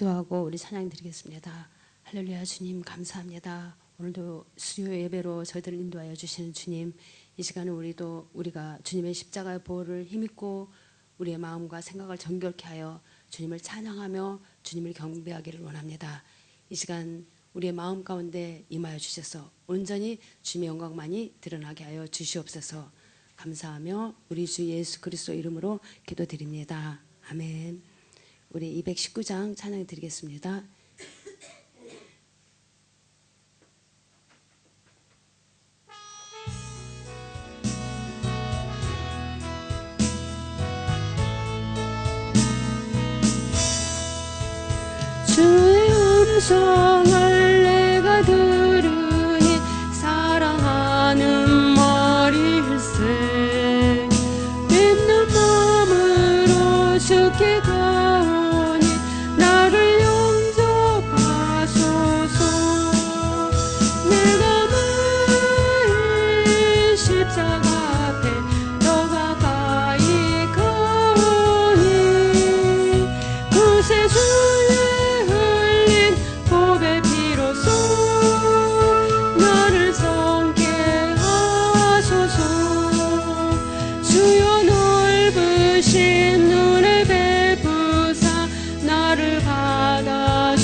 기도하고 우리 찬양 드리겠습니다. 할렐루야. 주님 감사합니다. 오늘도 수요 예배로 저희들을 인도하여 주시는 주님, 이 시간에 우리가 주님의 십자가의 보혈을 힘입고 우리의 마음과 생각을 정결케 하여 주님을 찬양하며 주님을 경배하기를 원합니다. 이 시간 우리의 마음 가운데 임하여 주셔서 온전히 주님의 영광만이 드러나게 하여 주시옵소서. 감사하며 우리 주 예수 그리스도 이름으로 기도드립니다. 아멘. 우리 219장 찬양 드리겠습니다. 주의 음성을 내가 들으니 사랑하는 머리일세. 빈눈 마음으로 주께 가오니 나를 영접하소서. 내가 매일 십자가 앞에 더 가까이 가오니 그새 주의 보배 피로써 나를 성케 하소서. 주여 넓으신 눈을 베푸사 나를 받아주시고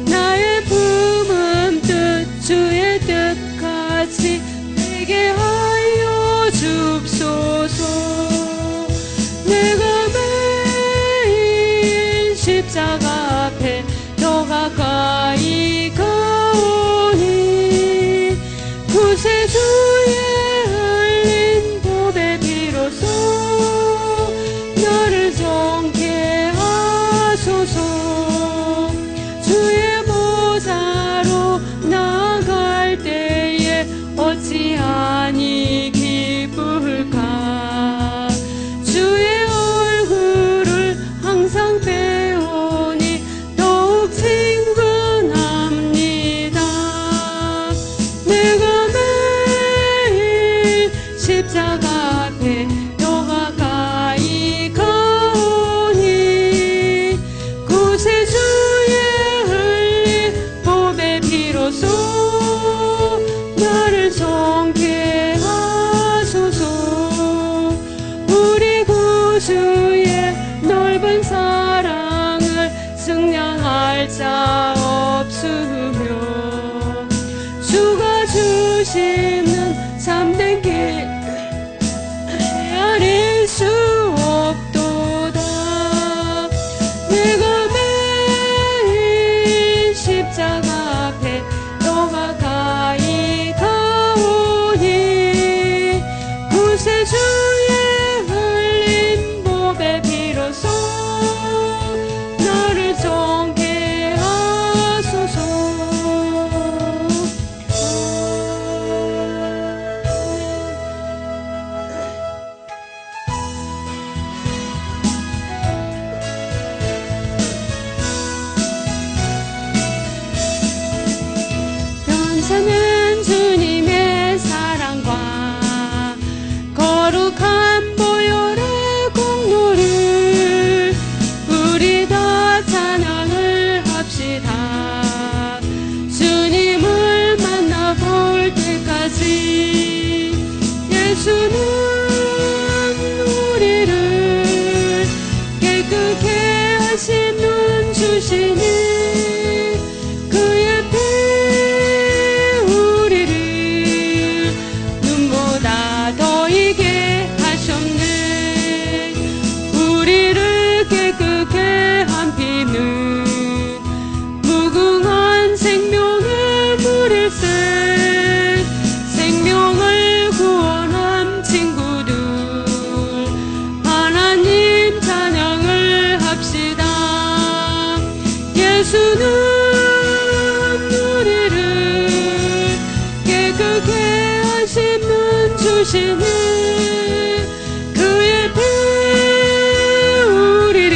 나의 품은 뜻 주의 뜻같이 되게 하여 줍소서. 내가 십자가 앞에 더 가까이 가오니 구세 주의 흘린 보배 피로써 나를 정케 하소서. 주의 보좌로 나아갈 때에 어찌하니 기쁠까. 주의 얼굴을 항상 배우니 더욱 친근합니다. 내가 매일 십자가 앞에 더 가까이 가오니 구세 주의 흘린 보배 피로써 나를 정케 하소서. 우리 구주의 넓은 사랑을 승량할 자 없으며 주가 주시는 참된 길 헤아릴 수 없도다. 내가 매일 십자가 앞에 더 가까이 가오니 구세 주의 흘린 보배 피로써 나를 정케 하소서. 변찮은 주님의 사랑과 거룩한 보혈의 공로를 우리 다 찬양을 합시다. 주님을 만나볼 때까지 예수는 우리를 깨끗게 하신 눈 주시니 그의 피 우리를 눈보다 더 이게 하셨네. 우리를 깨끗게 한 피는 무궁한 생명의 물일세. 생명을 구원한 친구들 하나님 찬양을 합시다. 예수는 우리를 깨끗게 하신 눈 주시니 그의 피 우리를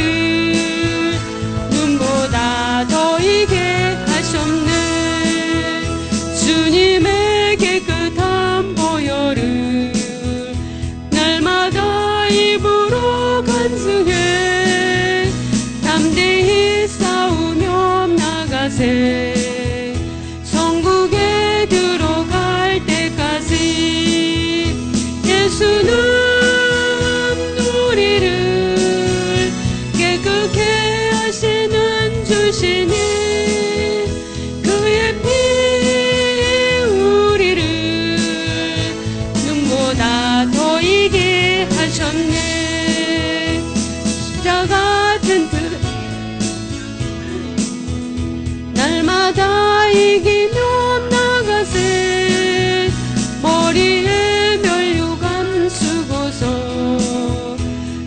눈보다 더 이게 하셨네. 주님의 깨끗한 보혈을 날마다 입으로 간증해 평생 천국에 들어갈 때까지 예수는 우리를 깨끗게 하시는 주시니 그의 피 우리를 눈보다 더 이게 하셨네. 십자가 튼튼 날마다 이기며 나가세. 머리에 면류관 쓰고서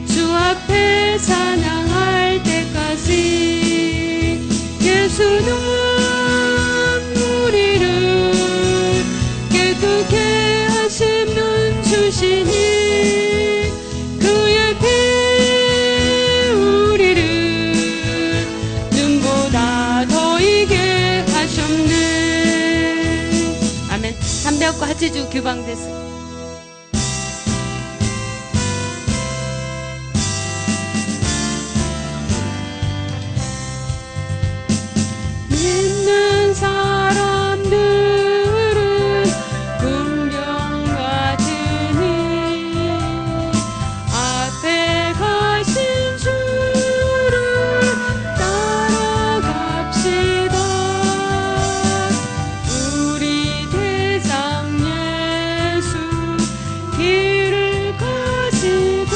주 앞에 찬양할 때까지 예수는 우리를 깨끗게 하시는 주시니 그의 피 우리를 눈보다 더 이게 하셨네. 아멘. 담배학과 하체주 규방됐습니다. 믿는 사람들은 군병 같으니 앞에 가신 주를 따라갑시다. 우리 대장 예수 길을 가시고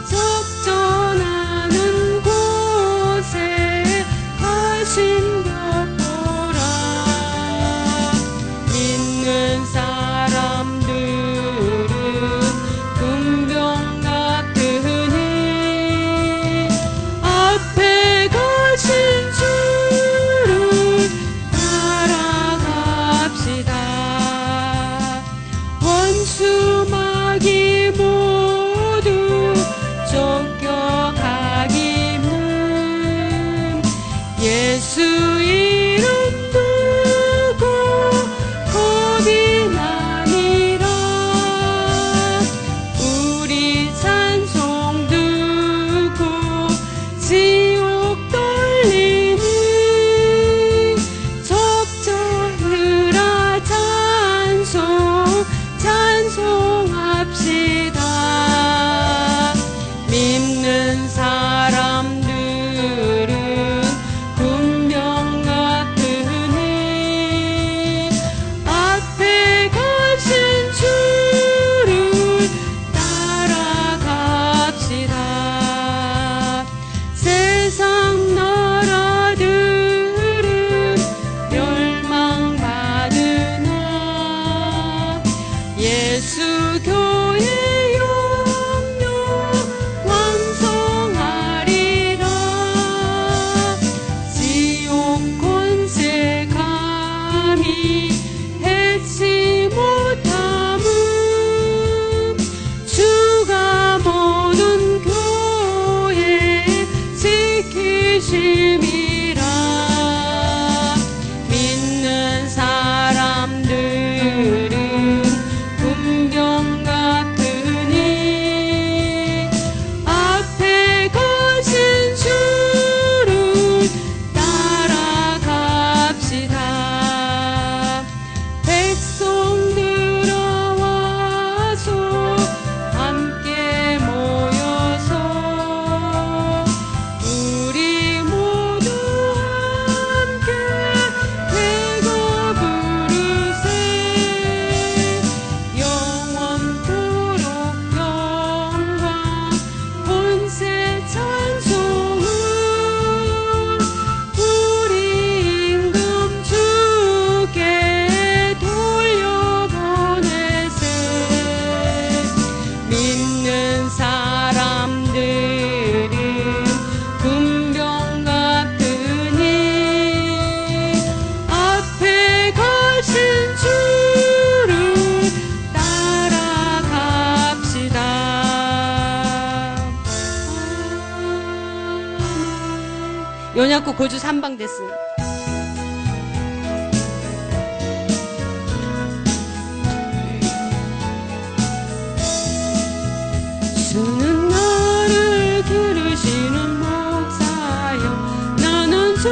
적전하는 곳에 가신 것 보라. 믿는 사람들은 군병 같으니 앞에 가신 주를 따라갑시다. 원수 마귀 모두 쫓겨가기는 예수 이름 두고 겁이 나니라. 우리 찬송 듣고 지옥 떨리니 적절으라 찬송합시다. 믿는 사람들은 군병 같으니 앞에 가신 주를 따라갑시다. 세상 나라들은 멸망받으나 예수 교회 영영 완성하리라. 지옥 권세 감히 해치 못함은 주가 모든 교회 지키심이라. 믿는 사람들은 군병 같으니 앞에 가신 주를 따라갑시다. 백성들아 와서 함께 모여서 우리 모두 함께 대거 부르세. 영원토록 영광 권세 찬송은 우리 임금 주께 돌려보내세. 믿는 사람들은 군병 같으니 앞에 가신 주를 따라갑시다. 연약국 고주 3방 됐어요. 주는 나를 들으시는 목사여. 나는 주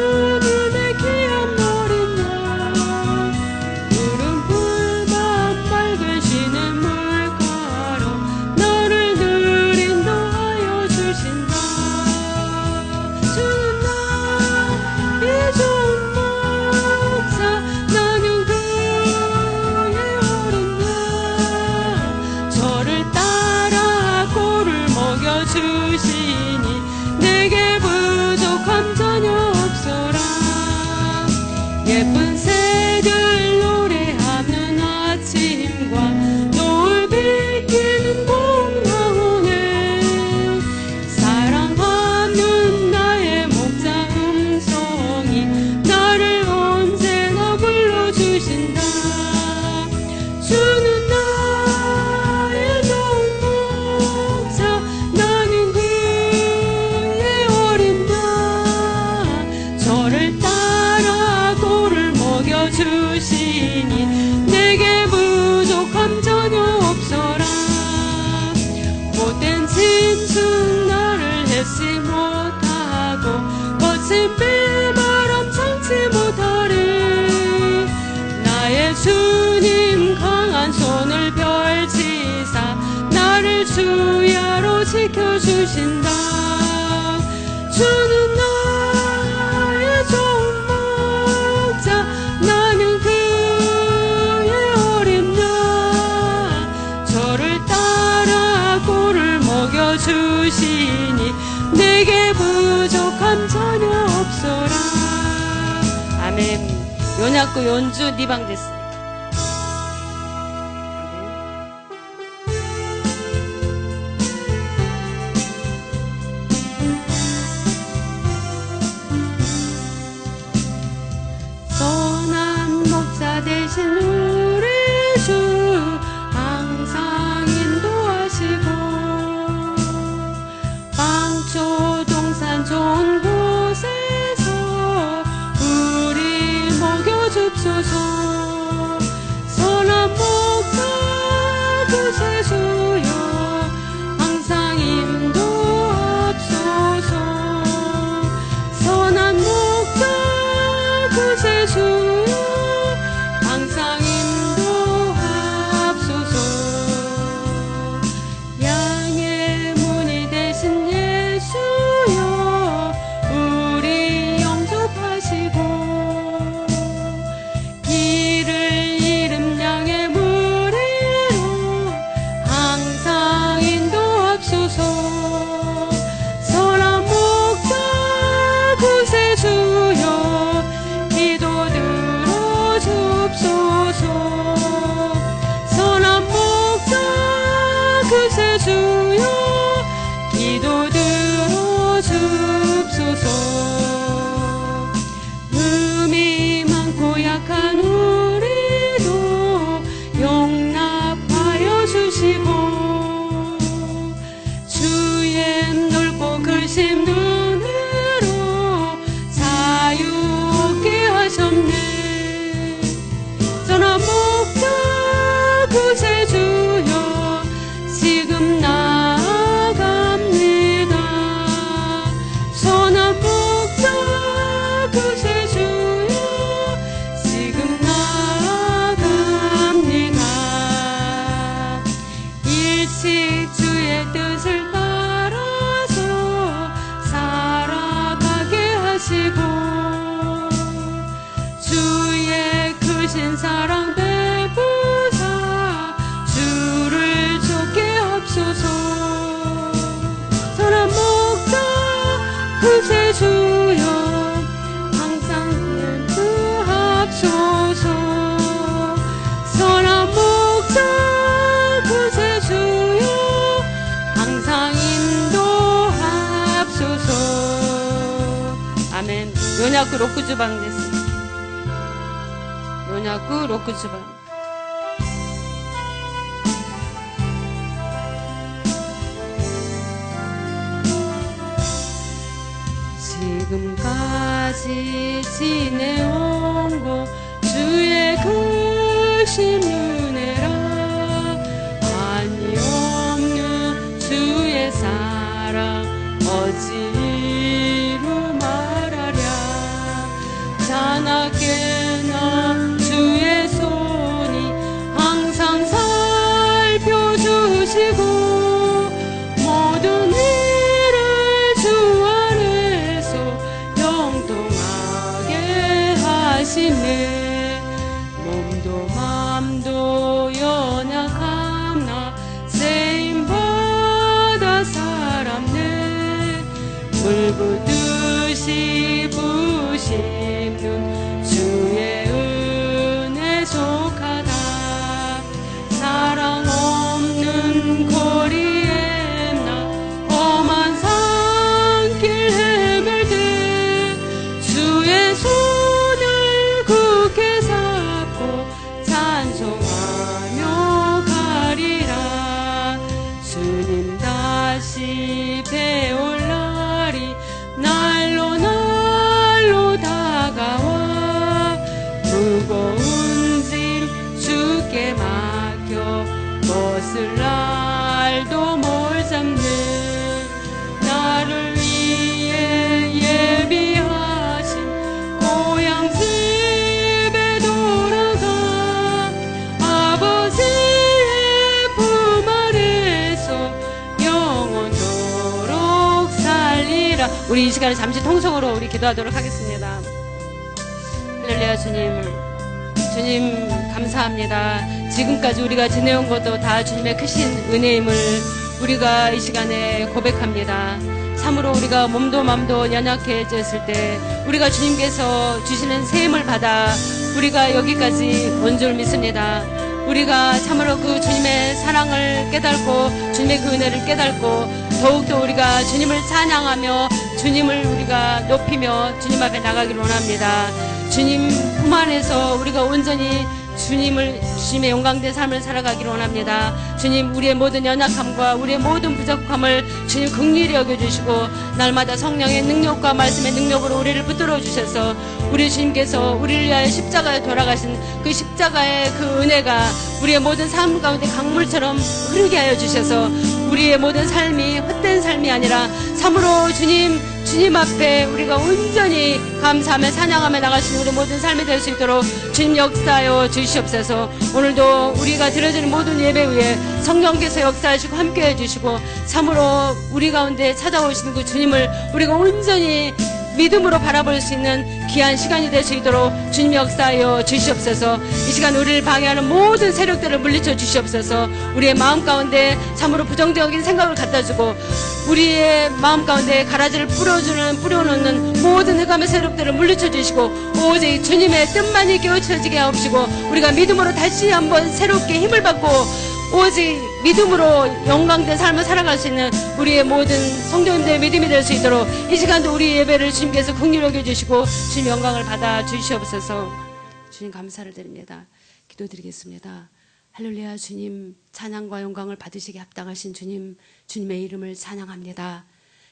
주신다. 주는 나의 좋은 목자, 나는 그의 어린 양. 저를 따라 꼴을 먹여주시니 내게 부족함 전혀 없어라. 아멘. 요약구 연주 니방 됐어요. 선한 목자 되신 우리 주 항상 인도하시고 방초 동산 좋은 곳에서 우리 먹여줍소서. 선한 목자 구세주여 항상 인도하옵소서. 선한 목자 구세주여 항상 인도하옵소서. 양의 문이 되신 예수여 우리 영접하시고 길을 잃은 양의 무리로 항상 인도하옵소서. 선한 목자 구세주여 기도 들어주옵소서. 선한 목자 구세주여 기도 들어주옵소서. 음이 많고 약한 우리도 용납하여 주시고 주의 넓고 글심 눈으로 자유 얻게 하셨네. 선한 목자 구세주여 지금 나아갑니다. 선한 목자 구세주여 지금 나아갑니다. 일찍 주의 뜻을 따라서 살아가게 하시고 주의 크신 사랑 베푸사 주를 쫓게 하옵소서. 선한 목자 구세주여 항상 인도하옵소서. 선한 목자 구세주여 항상 인도하옵소서. 아멘. 요약구 로크주방 됐습니다. 요약구 로크주방. 지금까지 지내온 것 주의 크신 은혜라. 한이 없는 주의 사랑 어찌로 말하랴. 자나깨나 주의 손이 항상 살펴주시고 모든 일을 주 안에서 영통하게 하시네. 몸도 맘도 우리 이 시간에 잠시 통성으로 우리 기도하도록 하겠습니다. 할렐루야. 주님 감사합니다. 지금까지 우리가 지내온 것도 다 주님의 크신 은혜임을 우리가 이 시간에 고백합니다. 참으로 우리가 몸도 맘도 연약해졌을 때 우리가 주님께서 주시는 세임을 받아 우리가 여기까지 온 줄 믿습니다. 우리가 참으로 그 주님의 사랑을 깨닫고 주님의 그 은혜를 깨닫고 더욱더 우리가 주님을 찬양하며 주님을 우리가 높이며 주님 앞에 나가기를 원합니다. 주님 품 안에서 우리가 온전히 주님의 영광된 삶을 살아가기를 원합니다. 주님, 우리의 모든 연약함과 우리의 모든 부족함을 주님 긍휼히 여겨주시고 날마다 성령의 능력과 말씀의 능력으로 우리를 붙들어 주셔서 우리 주님께서 우리를 위하여 십자가에 돌아가신 그 십자가의 그 은혜가 우리의 모든 삶 가운데 강물처럼 흐르게 하여 주셔서 우리의 모든 삶이 헛된 삶이 아니라 참으로 주님 앞에 우리가 온전히 감사하며 찬양하며 나가시는 우리 모든 삶이 될 수 있도록 주님 역사하여 주시옵소서. 오늘도 우리가 드려지는 모든 예배 위에 성령께서 역사하시고 함께해 주시고 참으로 우리 가운데 찾아오시는 그 주님을 우리가 온전히 믿음으로 바라볼 수 있는 귀한 시간이 될 수 있도록 주님 역사하여 주시옵소서. 이 시간 우리를 방해하는 모든 세력들을 물리쳐 주시옵소서. 우리의 마음 가운데 참으로 부정적인 생각을 갖다주고 우리의 마음 가운데 가라지를 뿌려놓는 모든 흑암의 세력들을 물리쳐 주시고 오직 주님의 뜻만이 깨우쳐지게 하옵시고 우리가 믿음으로 다시 한번 새롭게 힘을 받고 오직 믿음으로 영광된 삶을 살아갈 수 있는 우리의 모든 성도님들의 믿음이 될 수 있도록 이 시간도 우리 예배를 주님께서 긍휼히 여겨주시고 주님 영광을 받아 주시옵소서. 주님 감사를 드립니다. 기도드리겠습니다. 할렐루야. 주님 찬양과 영광을 받으시기 합당하신 주님의 이름을 찬양합니다.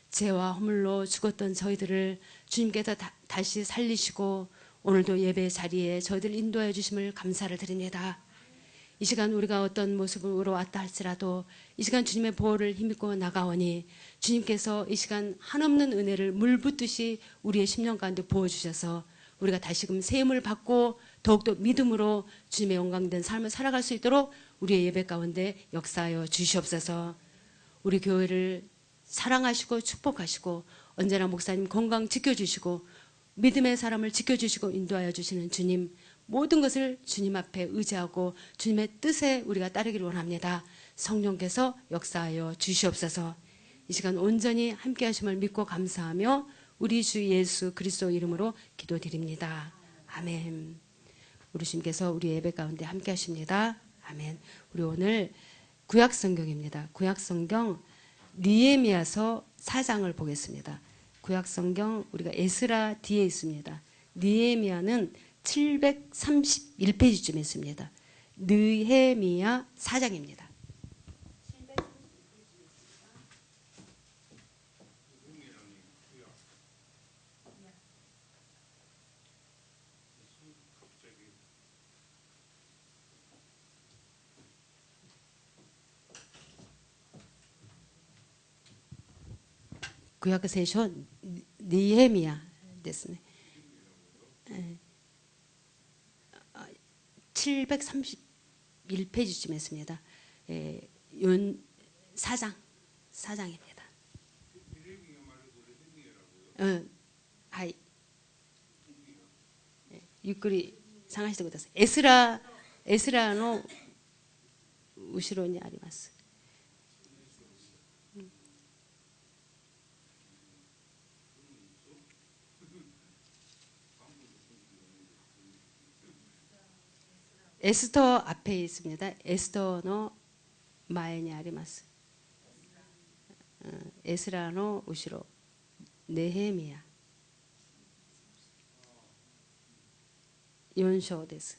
죄와 허물로 죽었던 저희들을 주님께서 다시 살리시고 오늘도 예배 자리에 저희들 인도하여 주심을 감사를 드립니다. 이 시간 우리가 어떤 모습으로 왔다 할지라도 이 시간 주님의 보호를 힘입고 나가오니 주님께서 이 시간 한없는 은혜를 물 붓듯이 우리의 심령 가운데 부어주셔서 우리가 다시금 세임을 받고 더욱더 믿음으로 주님의 영광된 삶을 살아갈 수 있도록 우리의 예배 가운데 역사하여 주시옵소서. 우리 교회를 사랑하시고 축복하시고 언제나 목사님 건강 지켜주시고 믿음의 사람을 지켜주시고 인도하여 주시는 주님, 모든 것을 주님 앞에 의지하고 주님의 뜻에 우리가 따르기를 원합니다. 성령께서 역사하여 주시옵소서. 이 시간 온전히 함께 하심을 믿고 감사하며 우리 주 예수 그리스도 이름으로 기도드립니다. 아멘. 우리 주님께서 우리 예배 가운데 함께 하십니다. 아멘. 우리 오늘 구약성경입니다. 구약성경 느헤미야서 4장을 보겠습니다. 구약성경 우리가 에스라 뒤에 있습니다. 느헤미야는 731페이지쯤에 있습니다. 느헤미야 4장입니다. 구약聖書 느헤미야ですね. 731페이지쯤에 있습니다. 4장입니다. はい。ゆっくり探してください。エスラの後ろにあります。에스더 앞에 있습니다. 에스더의 前にあります. 에스라의 後ろ 느헤미야 4章です.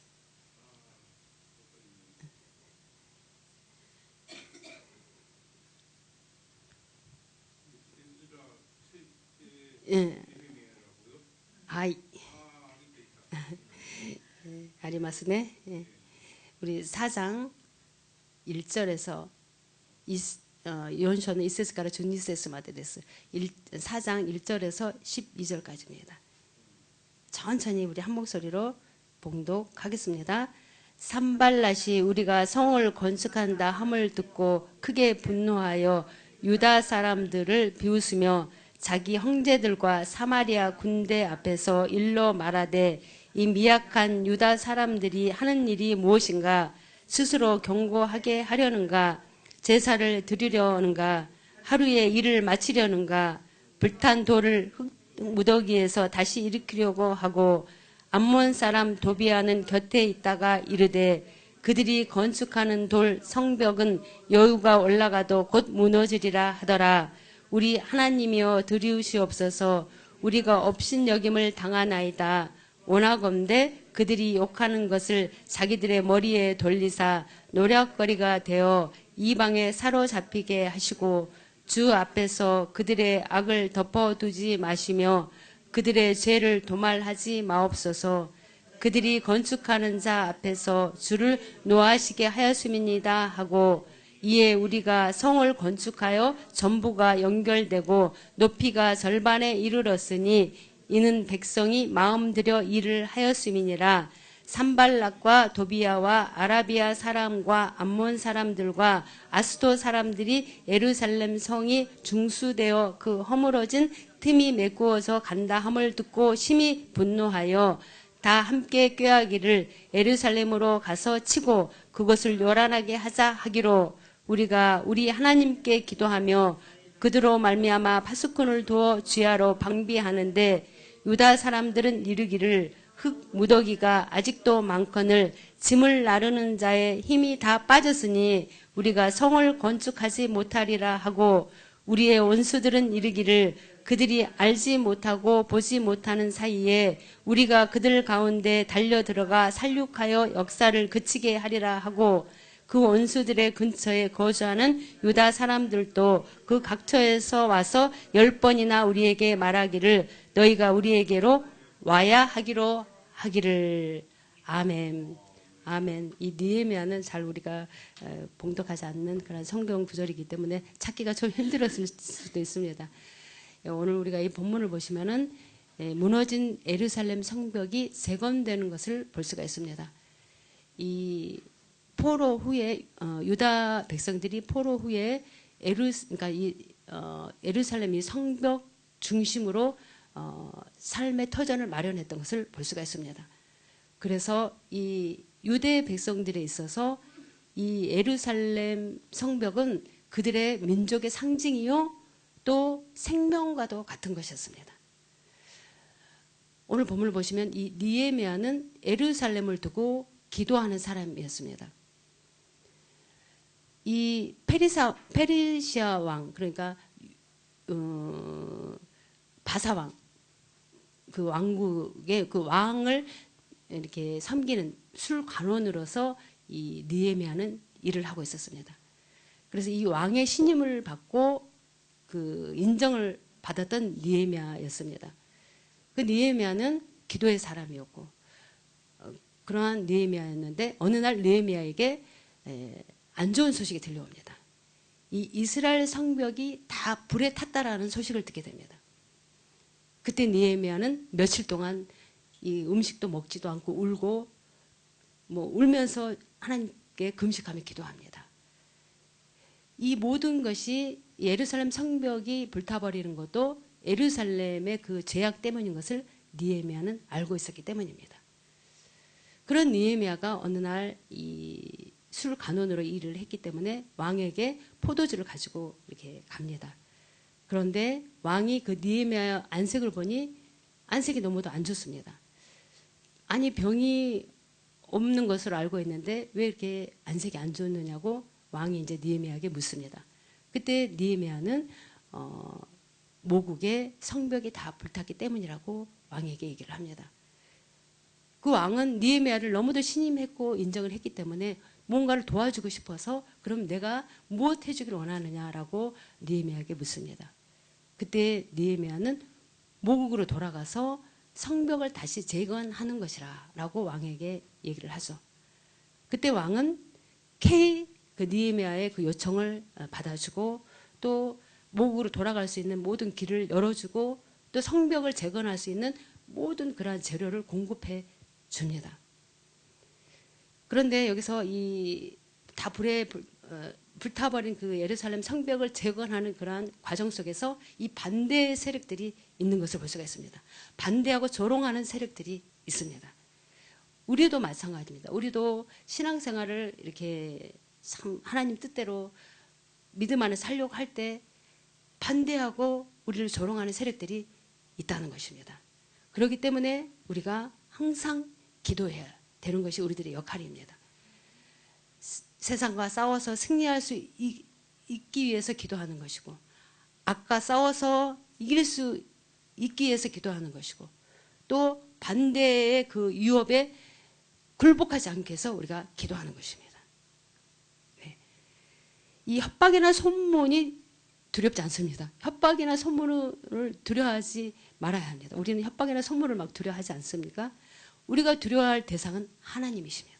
예. はい. ありますね. 예. 우리 4장 1절에서 4章の1節から12節までです. 4장 1절에서 12절까지입니다. 천천히 우리 한 목소리로 봉독하겠습니다. 산발랏이 우리가 성을 건축한다 함을 듣고 크게 분노하여 유다 사람들을 비웃으며 자기 형제들과 사마리아 군대 앞에서 일러 말하되 이 미약한 유다 사람들이 하는 일이 무엇인가? 스스로 경고하게 하려는가? 제사를 드리려는가? 하루에 일을 마치려는가? 불탄 돌을 흙 무더기에서 다시 일으키려고 하고 암몬 사람 도비아는 곁에 있다가 이르되 그들이 건축하는 돌 성벽은 여유가 올라가도 곧 무너지리라 하더라. 우리 하나님이여 들으시옵소서. 우리가 업신여김을 당하나이다. 원하건대 그들이 욕하는 것을 자기들의 머리에 돌리사 노략거리가 되어 이방에 사로잡히게 하시고 주 앞에서 그들의 악을 덮어두지 마시며 그들의 죄를 도말하지 마옵소서. 그들이 건축하는 자 앞에서 주를 노하시게 하였음이니이다 하고 이에 우리가 성을 건축하여 전부가 연결되고 높이가 절반에 이르렀으니 이는 백성이 마음들여 일을 하였음이니라. 산발락과 도비아와 아라비아 사람과 암몬 사람들과 아스도 사람들이 예루살렘 성이 중수되어 그 허물어진 틈이 메꾸어져 간다 함을 듣고 심히 분노하여 다 함께 꾀하기를 예루살렘으로 가서 치고 그것을 요란하게 하자 하기로 우리가 우리 하나님께 기도하며 그들로 말미암아 파수꾼을 두어 주야로 방비하는데 유다 사람들은 이르기를 흙 무더기가 아직도 많거늘 짐을 나르는 자의 힘이 다 빠졌으니 우리가 성을 건축하지 못하리라 하고 우리의 원수들은 이르기를 그들이 알지 못하고 보지 못하는 사이에 우리가 그들 가운데 달려들어가 살육하여 역사를 그치게 하리라 하고 그 원수들의 근처에 거주하는 유다 사람들도 그 각처에서 와서 10번이나 우리에게 말하기를 너희가 우리에게로 와야 하기를. 아멘. 아멘. 이 느헤미야는 잘 우리가 봉독하지 않는 그런 성경 구절이기 때문에 찾기가 좀 힘들었을 수도 있습니다. 오늘 우리가 이 본문을 보시면은 무너진 예루살렘 성벽이 재건되는 것을 볼 수가 있습니다. 이 포로 후에 유다 백성들이 포로 후에 예루살렘이 성벽 중심으로 삶의 터전을 마련했던 것을 볼 수가 있습니다. 그래서 이 유대 백성들에 있어서 이 예루살렘 성벽은 그들의 민족의 상징이요 또 생명과도 같은 것이었습니다. 오늘 본문을 보시면 이 느헤미야는 예루살렘을 두고 기도하는 사람이었습니다. 이 페르시아 왕 그러니까 바사왕 그 왕국의 그 왕을 이렇게 섬기는 술관원으로서 이 느헤미야는 일을 하고 있었습니다. 그래서 이 왕의 신임을 받고 그 인정을 받았던 느헤미야였습니다. 그 느헤미야는 기도의 사람이었고 그러한 느헤미야였는데 어느 날 느헤미야에게 안 좋은 소식이 들려옵니다. 이 이스라엘 성벽이 다 불에 탔다라는 소식을 듣게 됩니다. 그때 느헤미야는 며칠 동안 이 음식도 먹지도 않고 울고 울면서 하나님께 금식하며 기도합니다. 이 모든 것이 예루살렘 성벽이 불타버리는 것도 예루살렘의 그 죄악 때문인 것을 느헤미야는 알고 있었기 때문입니다. 그런 느헤미야가 어느 날 이 술 간원으로 일을 했기 때문에 왕에게 포도주를 가지고 이렇게 갑니다. 그런데 왕이 그 느헤미야 안색을 보니 안색이 너무도 안 좋습니다. 아니 병이 없는 것으로 알고 있는데 왜 이렇게 안색이 안 좋느냐고 왕이 이제 느헤미야에게 묻습니다. 그때 느헤미야는 모국의 성벽이 다 불탔기 때문이라고 왕에게 얘기를 합니다. 그 왕은 느헤미야를 너무도 신임했고 인정을 했기 때문에 뭔가를 도와주고 싶어서 그럼 내가 무엇 해주기를 원하느냐라고 느헤미야에게 묻습니다. 그때 느헤미야는 모국으로 돌아가서 성벽을 다시 재건하는 것이라 라고 왕에게 얘기를 하죠. 그때 왕은 그 느헤미야의 그 요청을 받아주고 또 모국으로 돌아갈 수 있는 모든 길을 열어주고 또 성벽을 재건할 수 있는 모든 그러한 재료를 공급해 줍니다. 그런데 여기서 이 다 불에 불타버린 그 예루살렘 성벽을 재건하는 그러한 과정 속에서 이 반대 세력들이 있는 것을 볼 수가 있습니다. 반대하고 조롱하는 세력들이 있습니다. 우리도 마찬가지입니다. 우리도 신앙생활을 이렇게 참 하나님 뜻대로 믿음 안에 살려고 할 때 반대하고 우리를 조롱하는 세력들이 있다는 것입니다. 그렇기 때문에 우리가 항상 기도해야 되는 것이 우리들의 역할입니다. 세상과 싸워서 승리할 수 있기 위해서 기도하는 것이고, 악과 싸워서 이길 수 있기 위해서 기도하는 것이고, 또 반대의 그 유업에 굴복하지 않게 해서 우리가 기도하는 것입니다. 네. 이 협박이나 소문이 두렵지 않습니다. 협박이나 소문을 두려워하지 말아야 합니다. 우리는 협박이나 소문을 막 두려워하지 않습니까? 우리가 두려워할 대상은 하나님이십니다.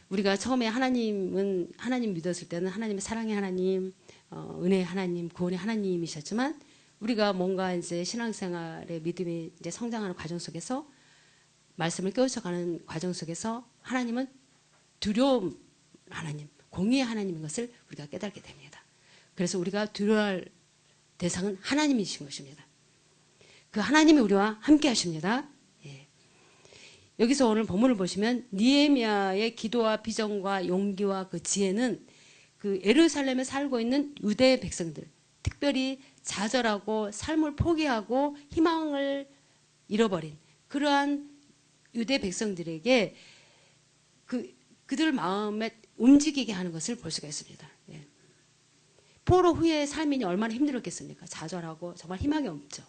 우리가 처음에 하나님 믿었을 때는 하나님의 사랑의 하나님, 은혜의 하나님, 구원의 하나님이셨지만, 우리가 뭔가 이제 신앙생활의 믿음이 이제 성장하는 과정 속에서 말씀을 깨우쳐가는 과정 속에서 하나님은 두려움 하나님, 공의의 하나님인 것을 우리가 깨닫게 됩니다. 그래서 우리가 두려워할 대상은 하나님이신 것입니다. 그 하나님이 우리와 함께 하십니다. 여기서 오늘 본문을 보시면 느헤미야의 기도와 비전과 용기와 그 지혜는 그 예루살렘에 살고 있는 유대 백성들, 특별히 좌절하고 삶을 포기하고 희망을 잃어버린 그러한 유대 백성들에게 그들 마음에 움직이게 하는 것을 볼 수가 있습니다. 포로 후의 삶이 얼마나 힘들었겠습니까? 좌절하고 정말 희망이 없죠.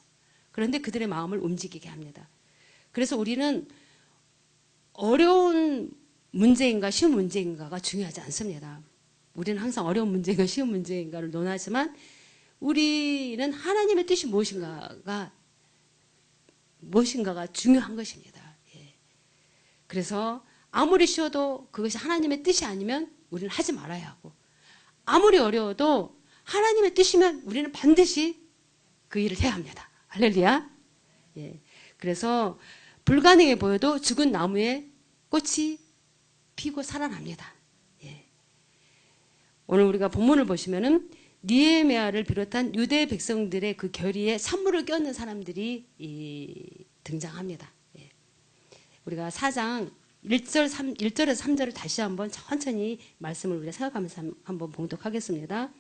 그런데 그들의 마음을 움직이게 합니다. 그래서 우리는 어려운 문제인가 쉬운 문제인가가 중요하지 않습니다. 우리는 항상 어려운 문제인가 쉬운 문제인가를 논하지만, 우리는 하나님의 뜻이 무엇인가가 중요한 것입니다. 그래서 아무리 쉬워도 그것이 하나님의 뜻이 아니면 우리는 하지 말아야 하고, 아무리 어려워도 하나님의 뜻이면 우리는 반드시 그 일을 해야 합니다. 할렐루야. 그래서 불가능해 보여도 죽은 나무에 꽃이 피고 살아납니다. 오늘 우리가 본문을 보시면은 느헤미야를 비롯한 유대 백성들의 그 결의에 산물을 껴는 사람들이 등장합니다. 우리가 4장 1절에서 3절을 다시 한번 천천히 말씀을 우리가 생각하면서 한번 봉독하겠습니다.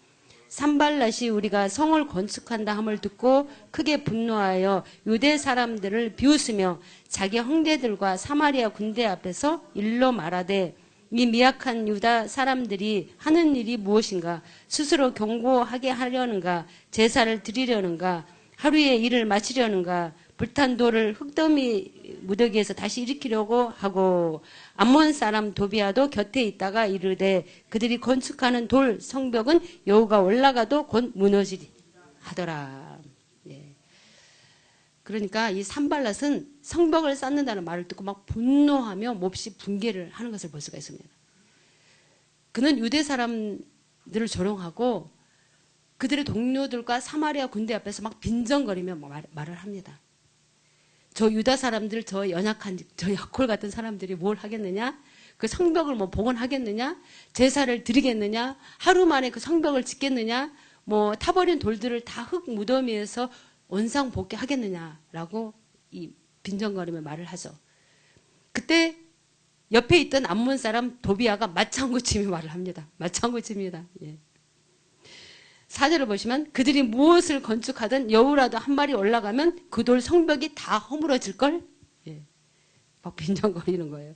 산발랏이 우리가 성을 건축한다 함을 듣고 크게 분노하여 유대 사람들을 비웃으며 자기 형제들과 사마리아 군대 앞에서 일러 말하되, 이 미약한 유다 사람들이 하는 일이 무엇인가? 스스로 경고하게 하려는가? 제사를 드리려는가? 하루의 일을 마치려는가? 불탄 돌을 흙더미 무더기에서 다시 일으키려고 하고, 암몬 사람 도비아도 곁에 있다가 이르되, 그들이 건축하는 돌 성벽은 여호가 올라가도 곧 무너지리 하더라. 그러니까 이 산발랏은 성벽을 쌓는다는 말을 듣고 막 분노하며 몹시 붕괴를 하는 것을 볼 수가 있습니다. 그는 유대 사람들을 조롱하고 그들의 동료들과 사마리아 군대 앞에서 막 빈정거리며 말을 합니다. 저 유다 사람들, 저 연약한, 저 약골 같은 사람들이 뭘 하겠느냐? 그 성벽을 뭐 복원하겠느냐? 제사를 드리겠느냐? 하루 만에 그 성벽을 짓겠느냐? 뭐 타버린 돌들을 다 흙 무더미에서 원상복귀 하겠느냐라고 이 빈정거리며 말을 하죠. 그때 옆에 있던 암몬 사람 도비아가 맞장구치며 말을 합니다. 맞장구칩니다. 4절을 보시면, 그들이 무엇을 건축하든 여우라도 한 마리 올라가면 그 돌 성벽이 다 허물어질걸? 막 빈정거리는 거예요.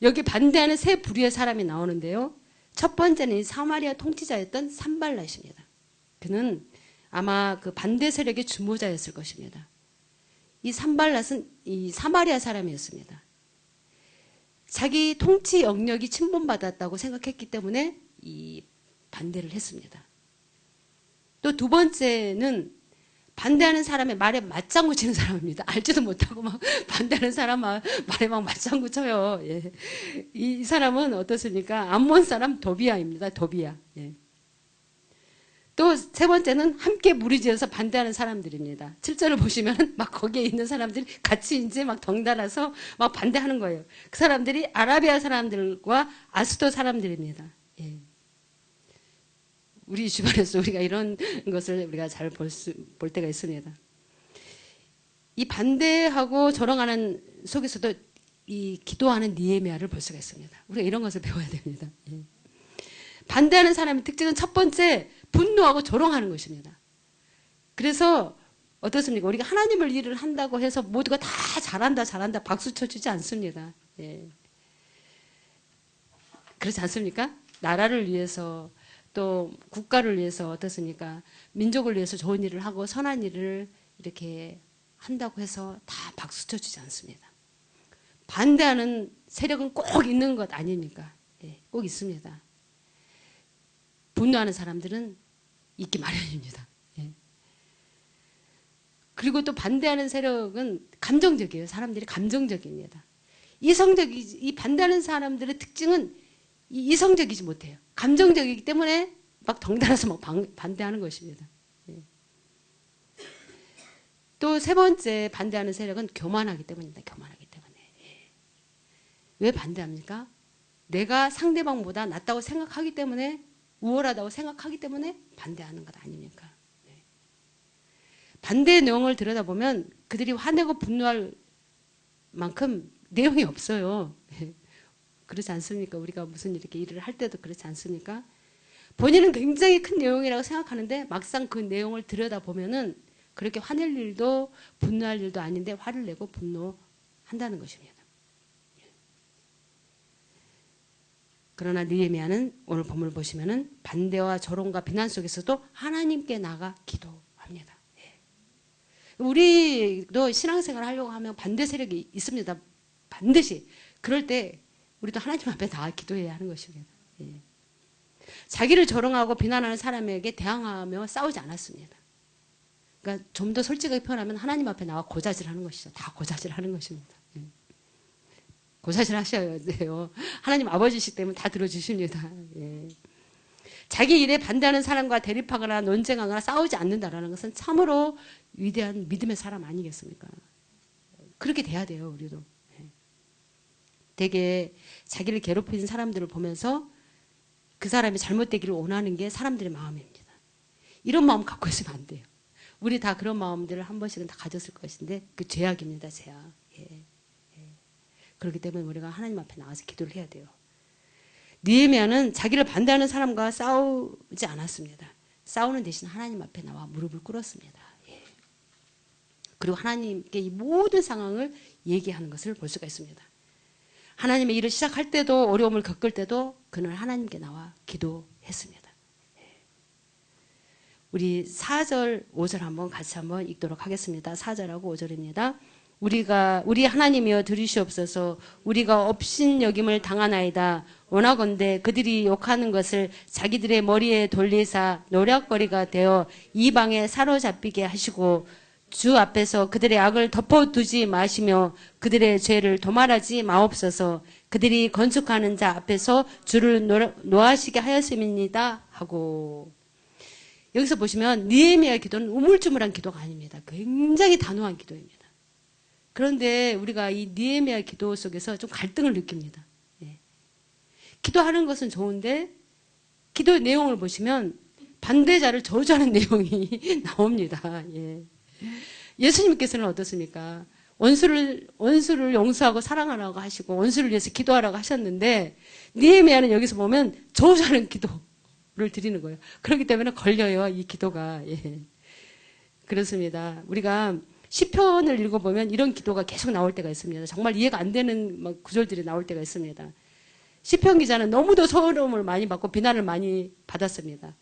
여기 반대하는 세 부류의 사람이 나오는데요. 첫 번째는 사마리아 통치자였던 산발랏입니다. 그는 아마 그 반대 세력의 주모자였을 것입니다. 이 산발랏은 이 사마리아 사람이었습니다. 자기 통치 영역이 침범받았다고 생각했기 때문에 이 반대를 했습니다. 또 두 번째는 반대하는 사람의 말에 맞장구 치는 사람입니다. 알지도 못하고 막 반대하는 사람 말에 막 맞장구 쳐요. 이 사람은 어떻습니까? 암몬 사람 도비아입니다. 도비아. 또 세 번째는 함께 무리지어서 반대하는 사람들입니다. 7절을 보시면 막 거기에 있는 사람들이 같이 이제 막 덩달아서 막 반대하는 거예요. 그 사람들이 아라비아 사람들과 아스도 사람들입니다. 예. 우리 주변에서 우리가 이런 것을 우리가 잘 볼 때가 있습니다. 이 반대하고 조롱하는 속에서도 이 기도하는 느헤미야를 볼 수가 있습니다. 우리가 이런 것을 배워야 됩니다. 예. 반대하는 사람의 특징은 첫 번째, 분노하고 조롱하는 것입니다. 그래서 어떻습니까? 우리가 하나님을 일을 한다고 해서 모두가 다 잘한다 박수 쳐주지 않습니다. 예. 그렇지 않습니까? 나라를 위해서 또 국가를 위해서 어떻습니까? 민족을 위해서 좋은 일을 하고 선한 일을 이렇게 한다고 해서 다 박수 쳐주지 않습니다. 반대하는 세력은 꼭 있는 것 아닙니까? 예, 꼭 있습니다. 분노하는 사람들은 있기 마련입니다. 예. 그리고 또 반대하는 세력은 감정적이에요. 사람들이 감정적입니다. 이 반대하는 사람들의 특징은 이성적이지 못해요. 감정적이기 때문에 막 덩달아서 막 반대하는 것입니다. 예. 또 세 번째 반대하는 세력은 교만하기 때문입니다. 교만하기 때문에. 예. 왜 반대합니까? 내가 상대방보다 낫다고 생각하기 때문에, 우월하다고 생각하기 때문에 반대하는 것 아닙니까? 네. 반대의 내용을 들여다보면 그들이 화내고 분노할 만큼 내용이 없어요. 그렇지 않습니까? 우리가 무슨 이렇게 일을 할 때도 그렇지 않습니까? 본인은 굉장히 큰 내용이라고 생각하는데 막상 그 내용을 들여다보면은 그렇게 화낼 일도 분노할 일도 아닌데 화를 내고 분노한다는 것입니다. 그러나 느헤미야는 오늘 본문을 보시면은 반대와 조롱과 비난 속에서도 하나님께 나가 기도합니다. 예. 우리도 신앙생활을 하려고 하면 반대 세력이 있습니다. 반드시. 그럴 때 우리도 하나님 앞에 나가 기도해야 하는 것입니다. 예. 자기를 조롱하고 비난하는 사람에게 대항하며 싸우지 않았습니다. 그러니까 좀 더 솔직하게 표현하면 하나님 앞에 나와 고자질하는 것이죠. 다 고자질하는 것입니다. 예. 고사질 하셔야 돼요. 하나님 아버지시기 때문에 다 들어주십니다. 예. 자기 일에 반대하는 사람과 대립하거나 논쟁하거나 싸우지 않는다라는 것은 참으로 위대한 믿음의 사람 아니겠습니까? 그렇게 돼야 돼요, 우리도. 예. 되게 자기를 괴롭히는 사람들을 보면서 그 사람이 잘못되기를 원하는 게 사람들의 마음입니다. 이런 마음 갖고 있으면 안 돼요. 우리 다 그런 마음들을 한 번씩은 다 가졌을 것인데 그 죄악입니다, 죄악. 예. 그렇기 때문에 우리가 하나님 앞에 나가서 기도를 해야 돼요. 느헤미야는 자기를 반대하는 사람과 싸우지 않았습니다. 싸우는 대신 하나님 앞에 나와 무릎을 꿇었습니다. 예. 그리고 하나님께 이 모든 상황을 얘기하는 것을 볼 수가 있습니다. 하나님의 일을 시작할 때도 어려움을 겪을 때도 그는 하나님께 나와 기도했습니다. 예. 우리 4절, 5절 한번 같이 한번 읽도록 하겠습니다. 4절하고 5절입니다. 우리 하나님이여 들으시옵소서. 우리가 업신여김을 당하나이다. 원하건대 그들이 욕하는 것을 자기들의 머리에 돌리사 노략거리가 되어 이방에 사로잡히게 하시고 주 앞에서 그들의 악을 덮어두지 마시며 그들의 죄를 도말하지 마옵소서. 그들이 건축하는 자 앞에서 주를 노하시게 하였음입니다 하고. 여기서 보시면 느헤미야의 기도는 우물쭈물한 기도가 아닙니다. 굉장히 단호한 기도입니다. 그런데 우리가 이 느헤미야 기도 속에서 좀 갈등을 느낍니다. 예. 기도하는 것은 좋은데 기도의 내용을 보시면 반대자를 저주하는 내용이 나옵니다. 예. 예수님께서는 어떻습니까? 원수를 용서하고 사랑하라고 하시고 원수를 위해서 기도하라고 하셨는데 느헤미야는 여기서 보면 저주하는 기도를 드리는 거예요. 그렇기 때문에 걸려요, 이 기도가. 예. 그렇습니다. 우리가 시편을 읽어보면 이런 기도가 계속 나올 때가 있습니다. 정말 이해가 안 되는 막 구절들이 나올 때가 있습니다. 시편 기자는 너무도 서러움을 많이 받고 비난을 많이 받았습니다.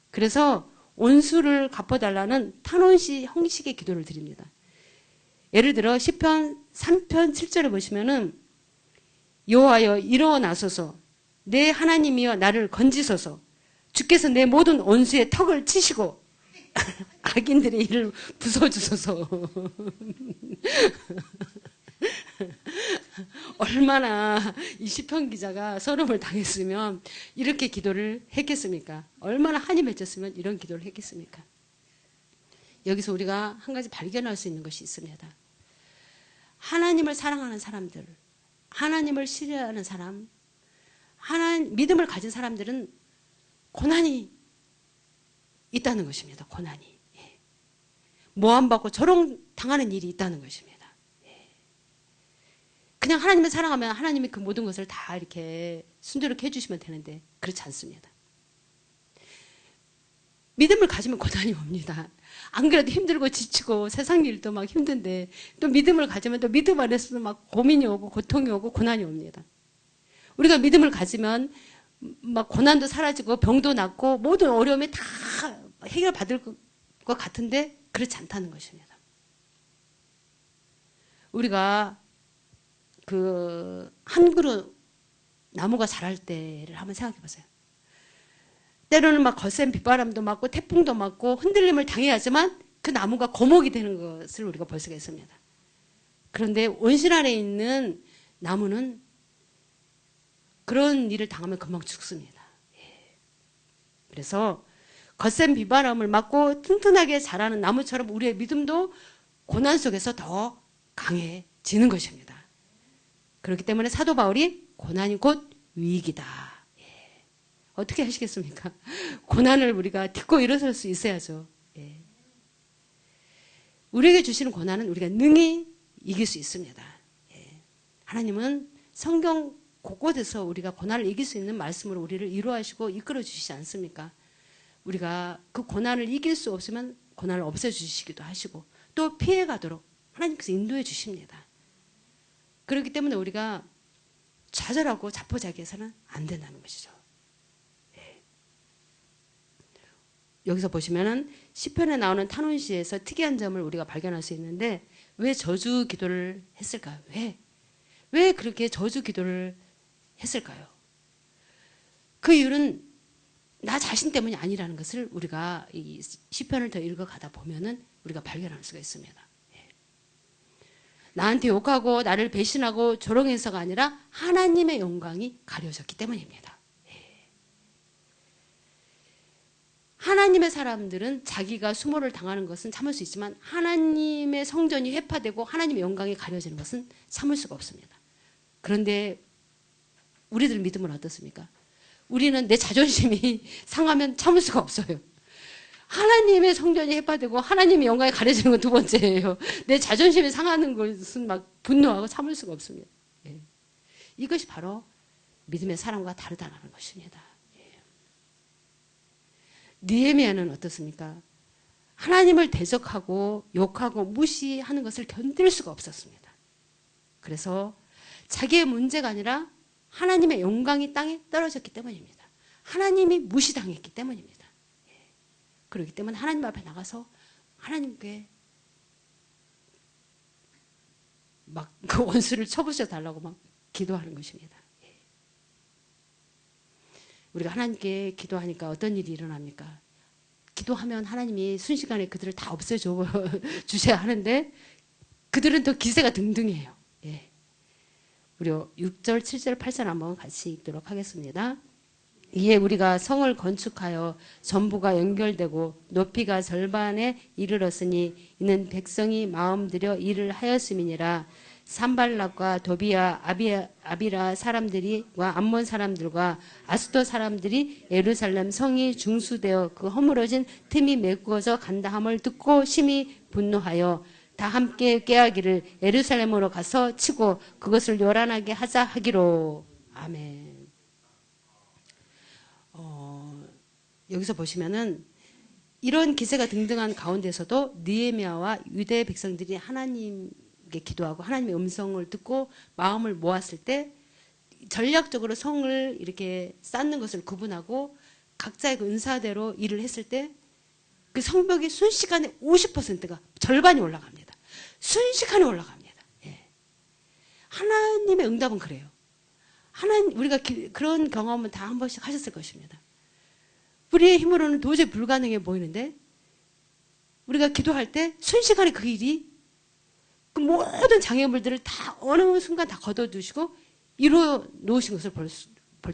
그래서 원수를 갚아달라는 탄원시 형식의 기도를 드립니다. 예를 들어 시편 3편 7절에 보시면은 여호와여 일어나소서 내 하나님이여 나를 건지소서 주께서 내 모든 원수의 턱을 치시고 악인들의 일을 부숴주소서. 얼마나 이 시편 기자가 서름을 당했으면 이렇게 기도를 했겠습니까? 얼마나 한이 맺혔으면 이런 기도를 했겠습니까? 여기서 우리가 한 가지 발견할 수 있는 것이 있습니다. 하나님을 사랑하는 사람들, 하나님을 신뢰하는 사람, 믿음을 가진 사람들은 고난이 있다는 것입니다. 고난이. 모함받고 조롱당하는 일이 있다는 것입니다. 그냥 하나님을 사랑하면 하나님이 그 모든 것을 다 이렇게 순조롭게 해주시면 되는데 그렇지 않습니다. 믿음을 가지면 고난이 옵니다. 안 그래도 힘들고 지치고 세상 일도 막 힘든데 또 믿음을 가지면 또 믿음 안에서도 막 고민이 오고 고통이 오고 고난이 옵니다. 우리가 믿음을 가지면 막 고난도 사라지고 병도 낫고 모든 어려움이 다 해결받을 것 같은데 그렇지 않다는 것입니다. 우리가 한 그루 나무가 자랄 때를 한번 생각해 보세요. 때로는 막 거센 빗바람도 맞고 태풍도 맞고 흔들림을 당해야 하지만 그 나무가 거목이 되는 것을 우리가 볼 수가 있습니다. 그런데 온실 안에 있는 나무는 그런 일을 당하면 금방 죽습니다. 그래서 거센 비바람을 맞고 튼튼하게 자라는 나무처럼 우리의 믿음도 고난 속에서 더 강해지는 것입니다. 그렇기 때문에 사도 바울이 고난이 곧 위기다. 어떻게 하시겠습니까? 고난을 우리가 딛고 일어설 수 있어야죠. 우리에게 주시는 고난은 우리가 능히 이길 수 있습니다. 하나님은 성경 곳곳에서 우리가 고난을 이길 수 있는 말씀으로 우리를 위로하시고 이끌어 주시지 않습니까? 우리가 그 고난을 이길 수 없으면 고난을 없애주시기도 하시고 또 피해가도록 하나님께서 인도해 주십니다. 그렇기 때문에 우리가 좌절하고 자포자기해서는 안 된다는 것이죠. 여기서 보시면은 시편에 나오는 탄원시에서 특이한 점을 우리가 발견할 수 있는데 왜 저주 기도를 했을까요? 왜 그렇게 저주 기도를 했을까요? 그 이유는 나 자신 때문이 아니라는 것을 우리가 이 시편을 더 읽어가다 보면은 우리가 발견할 수가 있습니다. 나한테 욕하고 나를 배신하고 조롱해서가 아니라 하나님의 영광이 가려졌기 때문입니다. 하나님의 사람들은 자기가 수모를 당하는 것은 참을 수 있지만 하나님의 성전이 회파되고 하나님의 영광이 가려지는 것은 참을 수가 없습니다. 그런데 우리들 믿음은 어떻습니까? 우리는 내 자존심이 상하면 참을 수가 없어요. 하나님의 성전이 회파되고 하나님의 영광이 가려지는 건 두 번째예요. 내 자존심이 상하는 것은 막 분노하고 참을 수가 없습니다. 이것이 바로 믿음의 사람과 다르다는 것입니다. 느헤미야는 어떻습니까? 하나님을 대적하고 욕하고 무시하는 것을 견딜 수가 없었습니다. 그래서 자기의 문제가 아니라 하나님의 영광이 땅에 떨어졌기 때문입니다. 하나님이 무시당했기 때문입니다. 그렇기 때문에 하나님 앞에 나가서 하나님께 막 그 원수를 쳐부셔 달라고 막 기도하는 것입니다. 우리가 하나님께 기도하니까 어떤 일이 일어납니까? 기도하면 하나님이 순식간에 그들을 다 없애줘 주셔야 하는데 그들은 더 기세가 등등해요. 우리 6절, 7절, 8절 한번 같이 읽도록 하겠습니다. 이에 우리가 성을 건축하여 전부가 연결되고 높이가 절반에 이르렀으니 이는 백성이 마음들여 일을 하였음이니라. 산발락과 도비아 아비라 사람들과 암몬 사람들과 아스도 사람들이 예루살렘 성이 중수되어 그 허물어진 틈이 메꾸어져 간다 함을 듣고 심히 분노하여 다 함께 깨하기를 예루살렘으로 가서 치고 그것을 요란하게 하자 하기로. 아멘. 여기서 보시면은 이런 기세가 등등한 가운데서도 느헤미야와 유대 백성들이 하나님께 기도하고 하나님의 음성을 듣고 마음을 모았을 때 전략적으로 성을 이렇게 쌓는 것을 구분하고 각자의 그 은사대로 일을 했을 때 그 성벽이 순식간에 50%가 절반이 올라갑니다. 순식간에 올라갑니다. 하나님의 응답은 그래요. 우리가 그런 경험은 다 한 번씩 하셨을 것입니다. 우리의 힘으로는 도저히 불가능해 보이는데 우리가 기도할 때 순식간에 그 일이 그 모든 장애물들을 다 어느 순간 다 걷어두시고 이루어 놓으신 것을 볼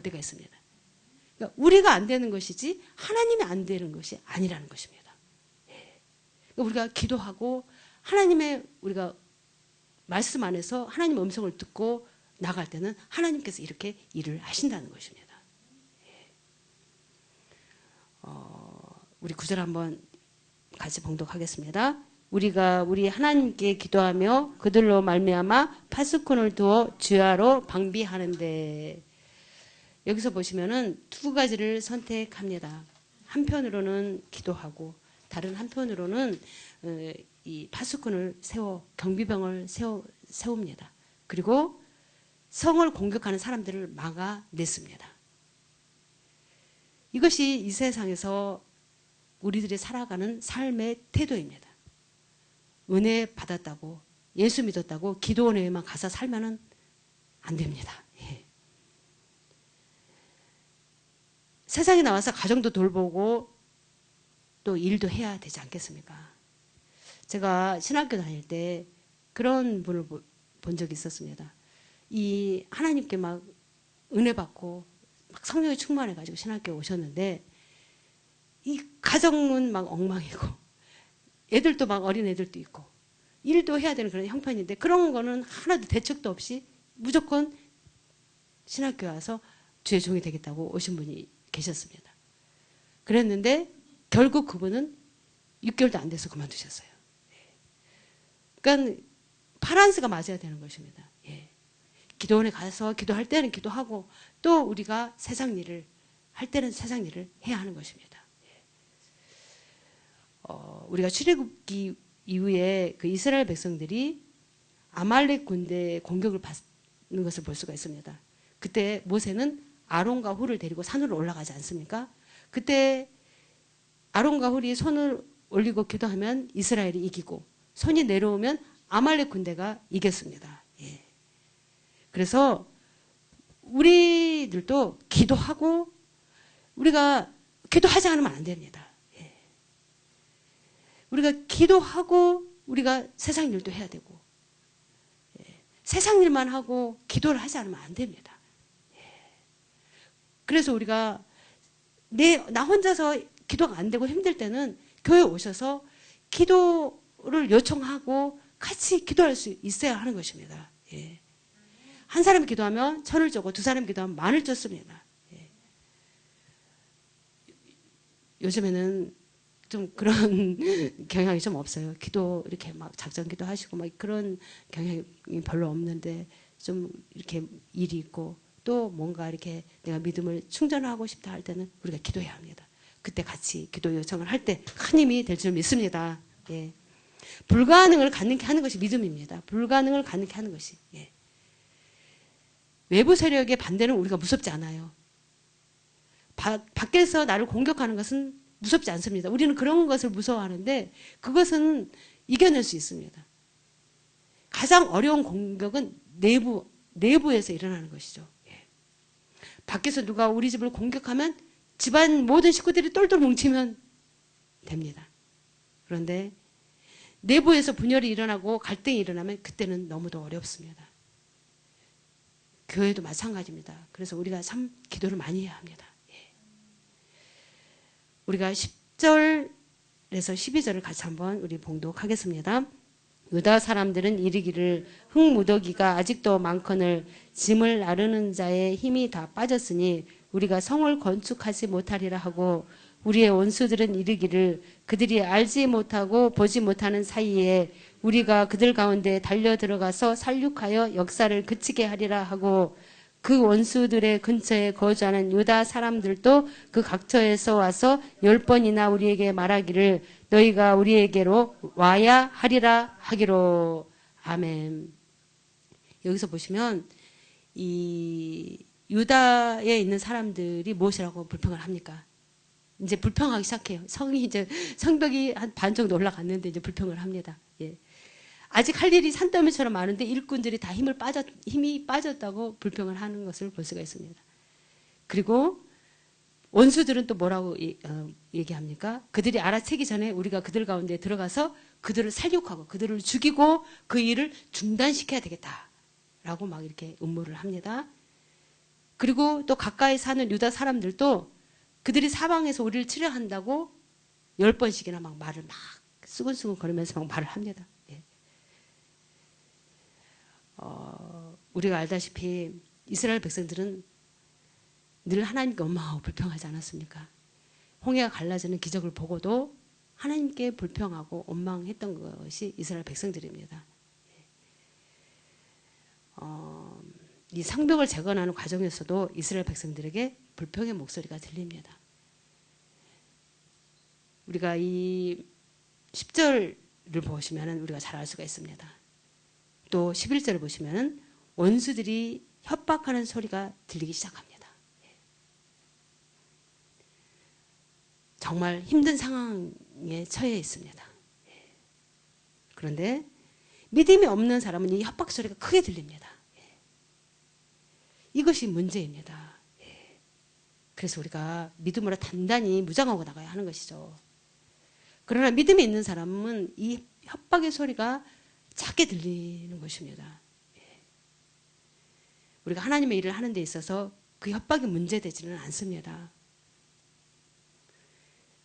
때가 있습니다. 그러니까 우리가 안 되는 것이지 하나님이 안 되는 것이 아니라는 것입니다. 그러니까 우리가 기도하고 하나님의 우리가 말씀 안에서 하나님의 음성을 듣고 나갈 때는 하나님께서 이렇게 일을 하신다는 것입니다. 우리 9절 한번 같이 봉독하겠습니다. 우리가 우리 하나님께 기도하며 그들로 말미암아 파수꾼을 두어 주야로 방비하는데, 여기서 보시면은 두 가지를 선택합니다. 한편으로는 기도하고 다른 한편으로는 이 파수꾼을 경비병을 세웁니다. 그리고 성을 공격하는 사람들을 막아냈습니다. 이것이 이 세상에서 우리들이 살아가는 삶의 태도입니다. 은혜 받았다고, 예수 믿었다고 기도원에만 가서 살면은 안 됩니다. 예. 세상에 나와서 가정도 돌보고 또 일도 해야 되지 않겠습니까? 제가 신학교 다닐 때 그런 분을 본 적이 있었습니다. 이 하나님께 막 은혜 받고 막 성령이 충만해가지고 신학교에 오셨는데 이 가정은 막 엉망이고 애들도 막 어린 애들도 있고 일도 해야 되는 그런 형편인데 그런 거는 하나도 대책도 없이 무조건 신학교에 와서 주의 종이 되겠다고 오신 분이 계셨습니다. 그랬는데 결국 그분은 6개월도 안 돼서 그만두셨어요. 그러니까 바란스가 맞아야 되는 것입니다. 예. 기도원에 가서 기도할 때는 기도하고 또 우리가 세상 일을 할 때는 세상 일을 해야 하는 것입니다. 우리가 출애굽기 이후에 그 이스라엘 백성들이 아말렉 군대의 공격을 받는 것을 볼 수가 있습니다. 그때 모세는 아론과 훌을 데리고 산으로 올라가지 않습니까? 그때 아론과 훌이 손을 올리고 기도하면 이스라엘이 이기고 손이 내려오면 아말렉 군대가 이겼습니다. 예. 그래서 우리들도 기도하고 우리가 기도하지 않으면 안 됩니다. 예. 우리가 기도하고 우리가 세상 일도 해야 되고 예. 세상 일만 하고 기도를 하지 않으면 안 됩니다. 예. 그래서 우리가 나 혼자서 기도가 안 되고 힘들 때는 교회 오셔서 기도를 요청하고 같이 기도할 수 있어야 하는 것입니다. 예. 한 사람이 기도하면 천을 쫓고 두 사람이 기도하면 만을 쫓습니다. 예. 요즘에는 좀 그런 경향이 좀 없어요. 기도 이렇게 막 작전 기도하시고 막 그런 경향이 별로 없는데 좀 이렇게 일이 있고 또 뭔가 이렇게 내가 믿음을 충전하고 싶다 할 때는 우리가 기도해야 합니다. 그때 같이 기도 요청을 할 때 큰 힘이 될 줄 믿습니다. 예. 불가능을 가능케 하는 것이 믿음입니다. 불가능을 가능케 하는 것이. 예. 외부 세력의 반대는 우리가 무섭지 않아요. 밖에서 나를 공격하는 것은 무섭지 않습니다. 우리는 그런 것을 무서워하는데 그것은 이겨낼 수 있습니다. 가장 어려운 공격은 내부에서 일어나는 것이죠. 예. 밖에서 누가 우리 집을 공격하면 집안 모든 식구들이 똘똘 뭉치면 됩니다. 그런데 내부에서 분열이 일어나고 갈등이 일어나면 그때는 너무도 어렵습니다. 교회도 마찬가지입니다. 그래서 우리가 참 기도를 많이 해야 합니다. 예. 우리가 10절에서 12절을 같이 한번 우리 봉독하겠습니다. 유다 사람들은 이르기를 흙무더기가 아직도 많거늘 짐을 나르는 자의 힘이 다 빠졌으니 우리가 성을 건축하지 못하리라 하고 우리의 원수들은 이르기를 그들이 알지 못하고 보지 못하는 사이에 우리가 그들 가운데 달려 들어가서 살육하여 역사를 그치게 하리라 하고 그 원수들의 근처에 거주하는 유다 사람들도 그 각처에서 와서 10번이나 우리에게 말하기를 너희가 우리에게로 와야 하리라 하기로. 아멘. 여기서 보시면 이 유다에 있는 사람들이 무엇이라고 불평을 합니까? 이제 불평하기 시작해요. 성벽이 한 반 정도 올라갔는데 이제 불평을 합니다. 예. 아직 할 일이 산더미처럼 많은데 일꾼들이 다 힘이 빠졌다고 불평을 하는 것을 볼 수가 있습니다. 그리고 원수들은 또 뭐라고 얘기합니까? 그들이 알아채기 전에 우리가 그들 가운데 들어가서 그들을 살육하고 그들을 죽이고 그 일을 중단시켜야 되겠다라고 막 이렇게 음모를 합니다. 그리고 또 가까이 사는 유다 사람들도 그들이 사방에서 우리를 치려한다고 10번씩이나 막 말을 막 수근수근 거리면서 막 말을 합니다. 예. 우리가 알다시피 이스라엘 백성들은 늘 하나님께 원망하고 불평하지 않았습니까? 홍해가 갈라지는 기적을 보고도 하나님께 불평하고 원망했던 것이 이스라엘 백성들입니다. 이 성벽을 재건하는 과정에서도 이스라엘 백성들에게 불평의 목소리가 들립니다. 우리가 이 10절을 보시면 우리가 잘 알 수가 있습니다. 또 11절을 보시면 원수들이 협박하는 소리가 들리기 시작합니다. 정말 힘든 상황에 처해 있습니다. 그런데 믿음이 없는 사람은 이 협박 소리가 크게 들립니다. 이것이 문제입니다. 그래서 우리가 믿음으로 단단히 무장하고 나가야 하는 것이죠. 그러나 믿음이 있는 사람은 이 협박의 소리가 작게 들리는 것입니다. 우리가 하나님의 일을 하는 데 있어서 그 협박이 문제되지는 않습니다.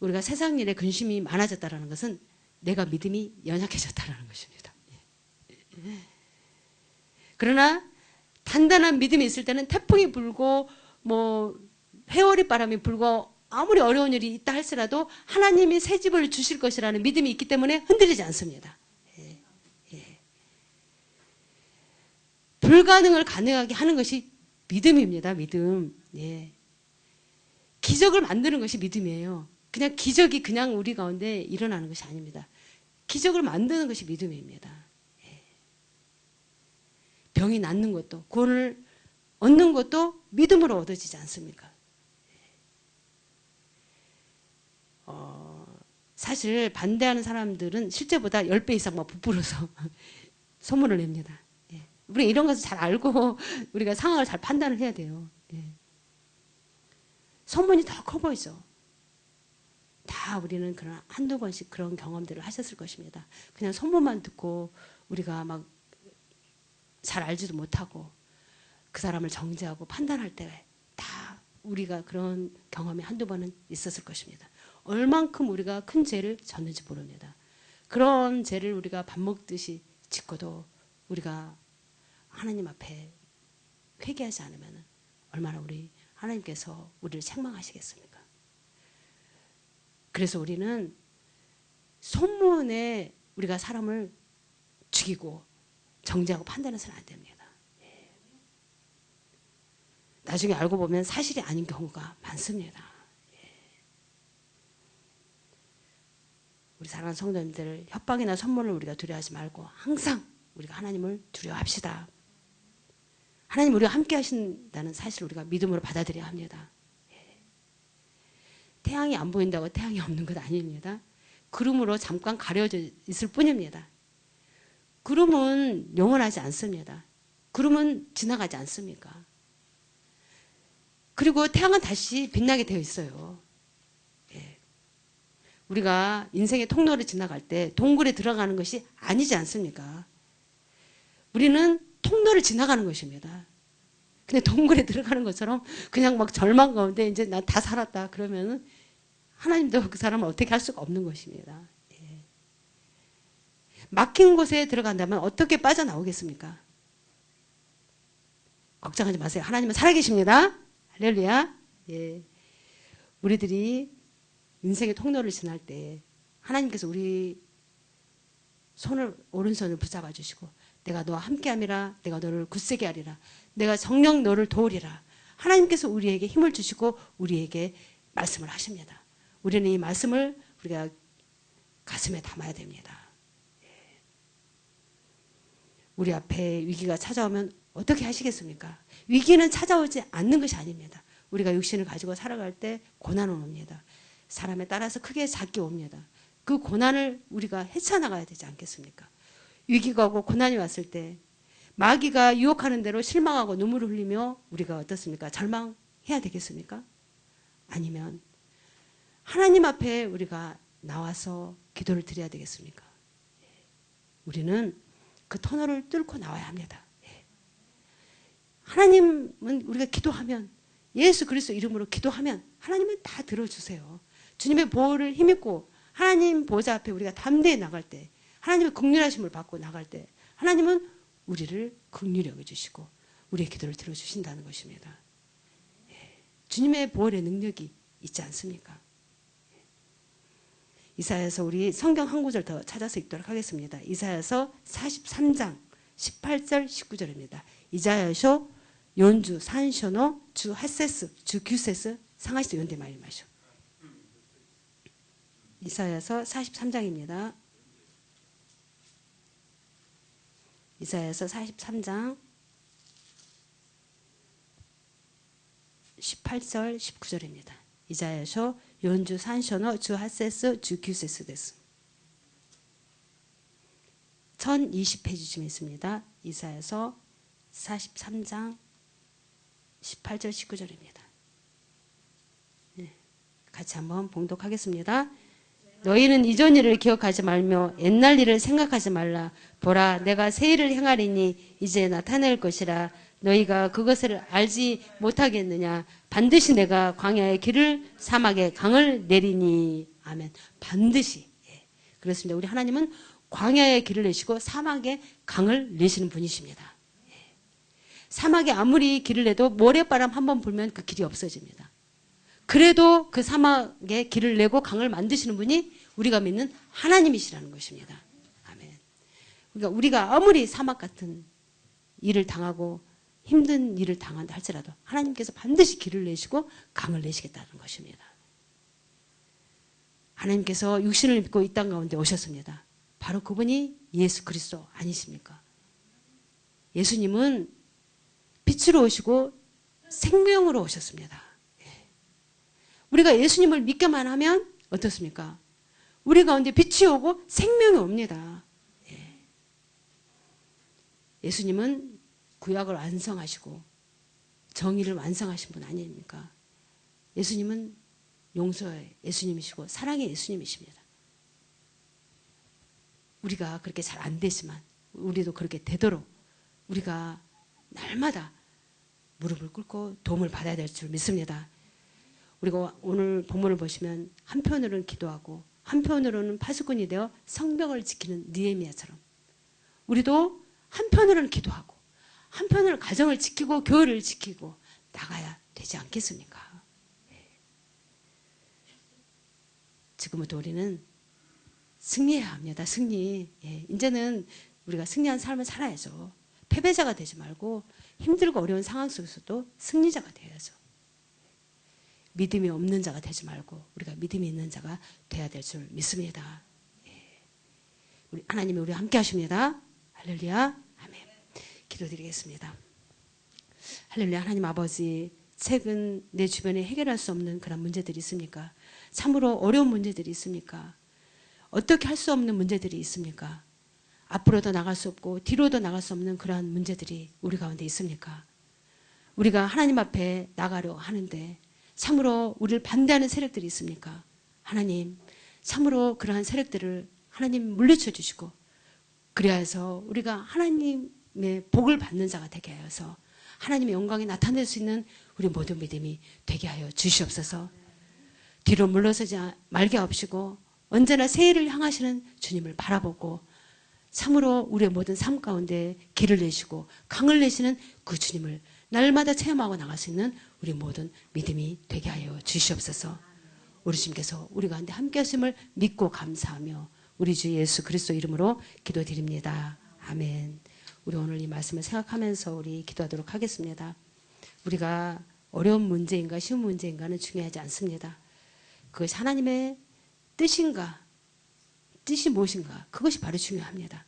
우리가 세상 일에 근심이 많아졌다는 것은 내가 믿음이 연약해졌다는 것입니다. 그러나 단단한 믿음이 있을 때는 태풍이 불고 뭐 회오리 바람이 불고 아무리 어려운 일이 있다 할지라도 하나님이 새 집을 주실 것이라는 믿음이 있기 때문에 흔들리지 않습니다. 불가능을 가능하게 하는 것이 믿음입니다. 믿음. 기적을 만드는 것이 믿음이에요. 그냥 기적이 그냥 우리 가운데 일어나는 것이 아닙니다. 기적을 만드는 것이 믿음입니다. 병이 낫는 것도, 구원을 얻는 것도 믿음으로 얻어지지 않습니까? 사실 반대하는 사람들은 실제보다 10배 이상 막 부풀어서 소문을 냅니다. 우리 이런 것을 잘 알고 우리가 상황을 잘 판단을 해야 돼요. 소문이 더 커 보이죠. 다 우리는 그런 한두 번씩 그런 경험들을 하셨을 것입니다. 그냥 소문만 듣고 우리가 막 잘 알지도 못하고 그 사람을 정죄하고 판단할 때 다 우리가 그런 경험이 한두 번은 있었을 것입니다. 얼만큼 우리가 큰 죄를 졌는지 모릅니다. 그런 죄를 우리가 밥 먹듯이 짓고도 우리가 하나님 앞에 회개하지 않으면 얼마나 우리 하나님께서 우리를 책망하시겠습니까? 그래서 우리는 소문에 우리가 사람을 죽이고 정죄하고 판단해서는 안 됩니다. 나중에 알고 보면 사실이 아닌 경우가 많습니다. 우리 사랑하는 성도님들, 협박이나 선물을 우리가 두려워하지 말고 항상 우리가 하나님을 두려워합시다. 하나님 우리가 함께 하신다는 사실을 우리가 믿음으로 받아들여야 합니다. 태양이 안 보인다고 태양이 없는 것 아닙니다. 구름으로 잠깐 가려져 있을 뿐입니다. 구름은 영원하지 않습니다. 구름은 지나가지 않습니까? 그리고 태양은 다시 빛나게 되어 있어요. 우리가 인생의 통로를 지나갈 때 동굴에 들어가는 것이 아니지 않습니까? 우리는 통로를 지나가는 것입니다. 근데 동굴에 들어가는 것처럼 그냥 막 절망 가운데 이제 나 다 살았다 그러면은 하나님도 그 사람을 어떻게 할 수가 없는 것입니다. 막힌 곳에 들어간다면 어떻게 빠져나오겠습니까? 걱정하지 마세요. 하나님은 살아계십니다. 할렐루야. 우리들이 인생의 통로를 지날 때 하나님께서 우리 손을 오른손을 붙잡아 주시고 내가 너와 함께함이라 내가 너를 굳세게 하리라 내가 정녕 너를 도우리라 하나님께서 우리에게 힘을 주시고 우리에게 말씀을 하십니다. 우리는 이 말씀을 우리가 가슴에 담아야 됩니다. 우리 앞에 위기가 찾아오면 어떻게 하시겠습니까? 위기는 찾아오지 않는 것이 아닙니다. 우리가 육신을 가지고 살아갈 때 고난은 옵니다. 사람에 따라서 크게 작게 옵니다. 그 고난을 우리가 헤쳐나가야 되지 않겠습니까? 위기가 오고 고난이 왔을 때 마귀가 유혹하는 대로 실망하고 눈물을 흘리며 우리가 어떻습니까? 절망해야 되겠습니까? 아니면 하나님 앞에 우리가 나와서 기도를 드려야 되겠습니까? 우리는 그 터널을 뚫고 나와야 합니다. 하나님은 우리가 기도하면, 예수 그리스도 이름으로 기도하면 하나님은 다 들어주세요. 주님의 보호를 힘입고 하나님 보좌 앞에 우리가 담대히 나갈 때, 하나님의 긍휼하심을 받고 나갈 때 하나님은 우리를 긍휼히 여겨주시고 우리의 기도를 들어주신다는 것입니다. 주님의 보혈의 능력이 있지 않습니까? 이사야서 우리 성경 한 구절 더 찾아서 읽도록 하겠습니다. 이사야서 43장 18절 19절입니다. 이사야서 연주 산쇼노 주 핫세스 주 규세스 상하시도 연대 말이마쇼. 이사야서 43장입니다. 이사야서 43장 18절 19절입니다. 이사야서 연주 산쇼노 주 핫세스 주 규세스 데스. 1020페이지쯤에 있습니다. 이사야서 43장 18절 19절입니다. 네, 같이 한번 봉독하겠습니다. 너희는 이전 일을 기억하지 말며 옛날 일을 생각하지 말라. 보라, 내가 새 일을 행하리니 이제 나타낼 것이라. 너희가 그것을 알지 못하겠느냐. 반드시 내가 광야의 길을 사막에 강을 내리니. 아멘. 반드시. 그렇습니다. 우리 하나님은 광야의 길을 내시고 사막에 강을 내시는 분이십니다. 사막에 아무리 길을 내도 모래바람 한번 불면 그 길이 없어집니다. 그래도 그 사막에 길을 내고 강을 만드시는 분이 우리가 믿는 하나님이시라는 것입니다. 아멘. 그러니까 우리가 아무리 사막 같은 일을 당하고 힘든 일을 당한다 할지라도 하나님께서 반드시 길을 내시고 강을 내시겠다는 것입니다. 하나님께서 육신을 믿고 이 땅 가운데 오셨습니다. 바로 그분이 예수 그리스도 아니십니까? 예수님은 빛으로 오시고 생명으로 오셨습니다. 우리가 예수님을 믿기만 하면 어떻습니까? 우리 가운데 빛이 오고 생명이 옵니다. 예수님은 구약을 완성하시고 정의를 완성하신 분 아닙니까? 예수님은 용서의 예수님이시고 사랑의 예수님이십니다. 우리가 그렇게 잘 안 되지만 우리도 그렇게 되도록 우리가 날마다 무릎을 꿇고 도움을 받아야 될 줄 믿습니다. 우리가 오늘 본문을 보시면 한편으로는 기도하고 한편으로는 파수꾼이 되어 성벽을 지키는 느헤미야처럼 우리도 한편으로는 기도하고 한편으로는 가정을 지키고 교회를 지키고 나가야 되지 않겠습니까? 지금부터 우리는 승리해야 합니다. 승리. 이제는 우리가 승리한 삶을 살아야죠. 패배자가 되지 말고 힘들고 어려운 상황 속에서도 승리자가 되어야죠. 믿음이 없는 자가 되지 말고 우리가 믿음이 있는 자가 되어야 될 줄 믿습니다. 우리 하나님이 우리와 함께 하십니다. 할렐루야. 아멘. 기도드리겠습니다. 할렐루야. 하나님 아버지, 최근 내 주변에 해결할 수 없는 그런 문제들이 있습니까? 참으로 어려운 문제들이 있습니까? 어떻게 할 수 없는 문제들이 있습니까? 앞으로도 나갈 수 없고 뒤로도 나갈 수 없는 그러한 문제들이 우리 가운데 있습니까? 우리가 하나님 앞에 나가려 하는데 참으로 우리를 반대하는 세력들이 있습니까? 하나님, 참으로 그러한 세력들을 하나님 물리쳐 주시고 그래야 해서 우리가 하나님의 복을 받는 자가 되게 하여서 하나님의 영광이 나타낼 수 있는 우리 모든 믿음이 되게 하여 주시옵소서. 뒤로 물러서지 말게 하옵시고 언제나 새 일을 향하시는 주님을 바라보고 참으로 우리의 모든 삶 가운데 길을 내시고 강을 내시는 그 주님을 날마다 체험하고 나갈 수 있는 우리 모든 믿음이 되게 하여 주시옵소서. 우리 주님께서 우리 가운데 함께 하심을 믿고 감사하며 우리 주 예수 그리스도 이름으로 기도드립니다. 아멘. 우리 오늘 이 말씀을 생각하면서 우리 기도하도록 하겠습니다. 우리가 어려운 문제인가 쉬운 문제인가는 중요하지 않습니다. 그것이 하나님의 뜻인가, 뜻이 무엇인가, 그것이 바로 중요합니다.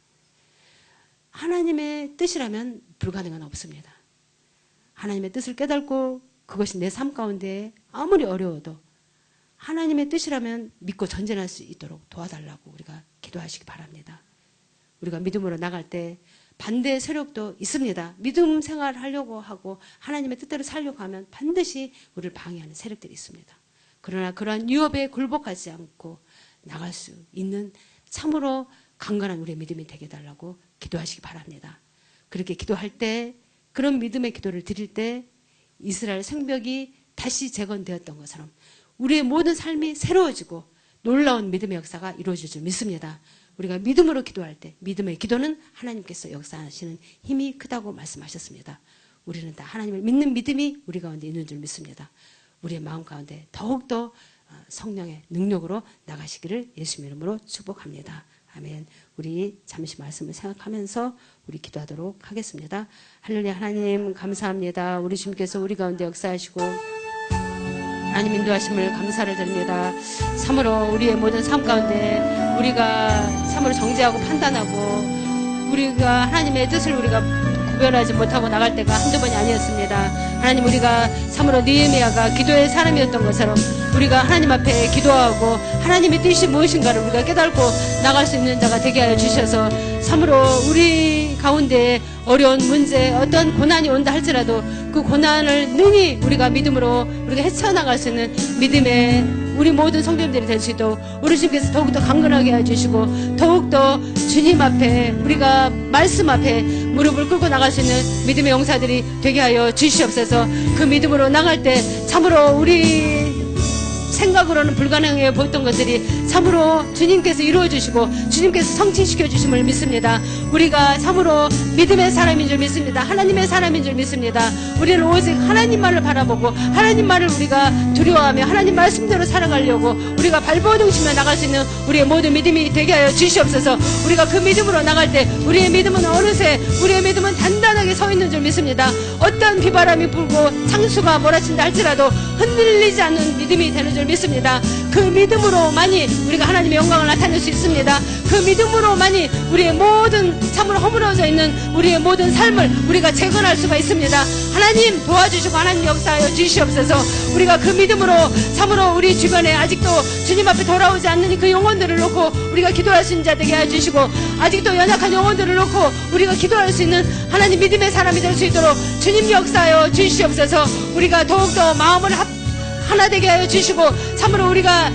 하나님의 뜻이라면 불가능한 없습니다. 하나님의 뜻을 깨닫고 그것이 내 삶 가운데 아무리 어려워도 하나님의 뜻이라면 믿고 전진할 수 있도록 도와달라고 우리가 기도하시기 바랍니다. 우리가 믿음으로 나갈 때 반대 세력도 있습니다. 믿음 생활을 하려고 하고 하나님의 뜻대로 살려고 하면 반드시 우리를 방해하는 세력들이 있습니다. 그러나 그러한 유업에 굴복하지 않고 나갈 수 있는 참으로 강건한 우리의 믿음이 되게 해달라고 기도하시기 바랍니다. 그렇게 기도할 때, 그런 믿음의 기도를 드릴 때 이스라엘 성벽이 다시 재건되었던 것처럼 우리의 모든 삶이 새로워지고 놀라운 믿음의 역사가 이루어질 줄 믿습니다. 우리가 믿음으로 기도할 때 믿음의 기도는 하나님께서 역사하시는 힘이 크다고 말씀하셨습니다. 우리는 다 하나님을 믿는 믿음이 우리 가운데 있는 줄 믿습니다. 우리의 마음 가운데 더욱더 성령의 능력으로 나가시기를 예수님 이름으로 축복합니다. 아멘. 우리 잠시 말씀을 생각하면서 우리 기도하도록 하겠습니다. 할렐루야. 하나님 감사합니다. 우리 주님께서 우리 가운데 역사하시고 하나님 인도하심을 감사를 드립니다. 참으로 우리의 모든 삶 가운데 우리가 참으로 정죄하고 판단하고 우리가 하나님의 뜻을 우리가 구별하지 못하고 나갈 때가 한두 번이 아니었습니다. 하나님, 우리가 참으로 느헤미야가 기도의 사람이었던 것처럼 우리가 하나님 앞에 기도하고 하나님의 뜻이 무엇인가를 우리가 깨닫고 나갈 수 있는 자가 되게 하여 주셔서 참으로 우리 가운데 어려운 문제, 어떤 고난이 온다 할지라도 그 고난을 능히 우리가 믿음으로 우리가 헤쳐나갈 수 있는 믿음의 우리 모든 성도님들이 될 수 있도록 우리 주님께서 더욱더 강건하게 해주시고 더욱더 주님 앞에 우리가 말씀 앞에 무릎을 꿇고 나갈 수 있는 믿음의 용사들이 되게 하여 주시옵소서. 그 믿음으로 나갈 때 참으로 우리 생각으로는 불가능해 보였던 것들이 참으로 주님께서 이루어주시고 주님께서 성취시켜 주심을 믿습니다. 우리가 참으로 믿음의 사람인 줄 믿습니다. 하나님의 사람인 줄 믿습니다. 우리는 오직 하나님만을 바라보고 하나님만을 우리가 두려워하며 하나님 말씀대로 살아가려고 우리가 발버둥치며 나갈 수 있는 우리의 모든 믿음이 되게 하여 주시옵소서. 우리가 그 믿음으로 나갈 때 우리의 믿음은 어느새 우리의 믿음은 단단하게 서 있는 줄 믿습니다. 어떤 비바람이 불고 창수가 몰아친다 할지라도 흔들리지 않는 믿음이 되는 줄 믿습니다. 그 믿음으로만이 우리가 하나님의 영광을 나타낼 수 있습니다. 그 믿음으로만이 우리의 모든 참으로 허물어져 있는 우리의 모든 삶을 우리가 재건할 수가 있습니다. 하나님 도와주시고 하나님 역사하여 주시옵소서. 우리가 그 믿음으로 참으로 우리 주변에 아직도 주님 앞에 돌아오지 않는 그 영혼들을 놓고 우리가 기도할 수 있는 자 되게 해주시고 아직도 연약한 영혼들을 놓고 우리가 기도할 수 있는 하나님 믿음의 사람이 될 수 있도록 주님 역사하여 주시옵소서. 우리가 더욱더 마음을 하나 되게 하여 주시고 참으로 우리가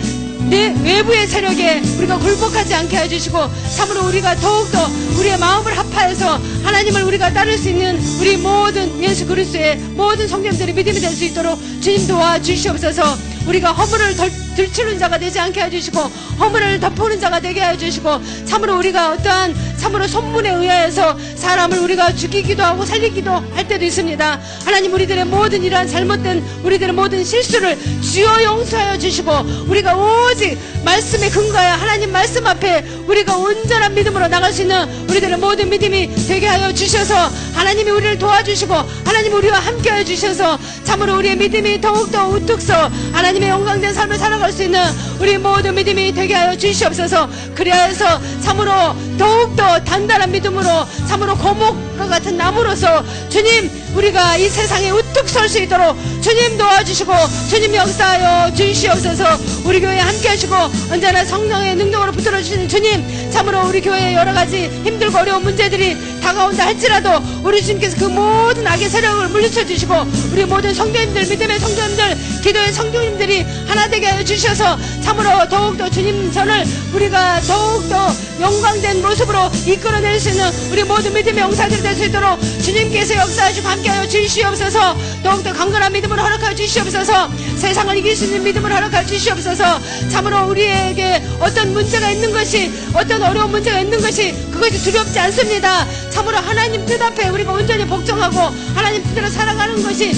내 외부의 세력에 우리가 굴복하지 않게 해주시고 참으로 우리가 더욱더 우리의 마음을 합하여서 하나님을 우리가 따를 수 있는 우리 모든 예수 그리스도의 모든 성령들의 믿음이 될 수 있도록 주님 도와주시옵소서. 우리가 허물을 들추는 자가 되지 않게 해주시고 허물을 덮어오는 자가 되게 해주시고 참으로 우리가 어떠한 참으로 손문에 의하여서 사람을 우리가 죽이기도 하고 살리기도 할 때도 있습니다. 하나님, 우리들의 모든 이러한 잘못된 우리들의 모든 실수를 주여 용서하여 주시고 우리가 오직 말씀에 근거하여 하나님 말씀 앞에 우리가 온전한 믿음으로 나갈 수 있는 우리들의 모든 믿음이 되게 하여 주셔서 하나님이 우리를 도와주시고 하나님이 우리와 함께 하여 주셔서 참으로 우리의 믿음이 더욱더 우뚝서 하나님의 영광된 삶을 살아갈 수 있는 우리 모든 믿음이 되게 하여 주시옵소서. 그리하여서 참으로 더욱더 단단한 믿음으로 참으로 고목과 같은 나무로서 주님 우리가 이 세상에 우뚝 설 수 있도록 주님 도와주시고 주님 역사하여 주시옵소서. 우리 교회에 함께 하시고 언제나 성령의 능력으로 붙들어 주시는 주님, 참으로 우리 교회에 여러가지 힘들고 어려운 문제들이 다가온다 할지라도 우리 주님께서 그 모든 악의 세력을 물리쳐 주시고 우리 모든 성도님들, 믿음의 성도님들, 기도의 성도님들이 하나 되게 하여 주셔서 참으로 더욱더 주님 전을 우리가 더욱더 영광된 모습으로 이끌어낼 수 있는 우리 모든 믿음의 용사들이 될 수 있도록 주님께서 역사하시고 함께하여 주시옵소서. 더욱더 강건한 믿음으로 허락하여 주시옵소서. 세상을 이길 수 있는 믿음으로 허락하여 주시옵소서. 참으로 우리에게 어떤 문제가 있는 것이, 어떤 어려운 문제가 있는 것이 그것이 두렵지 않습니다. 참으로 하나님 뜻 앞에 우리가 온전히 복종하고 하나님 뜻대로 살아가는 것이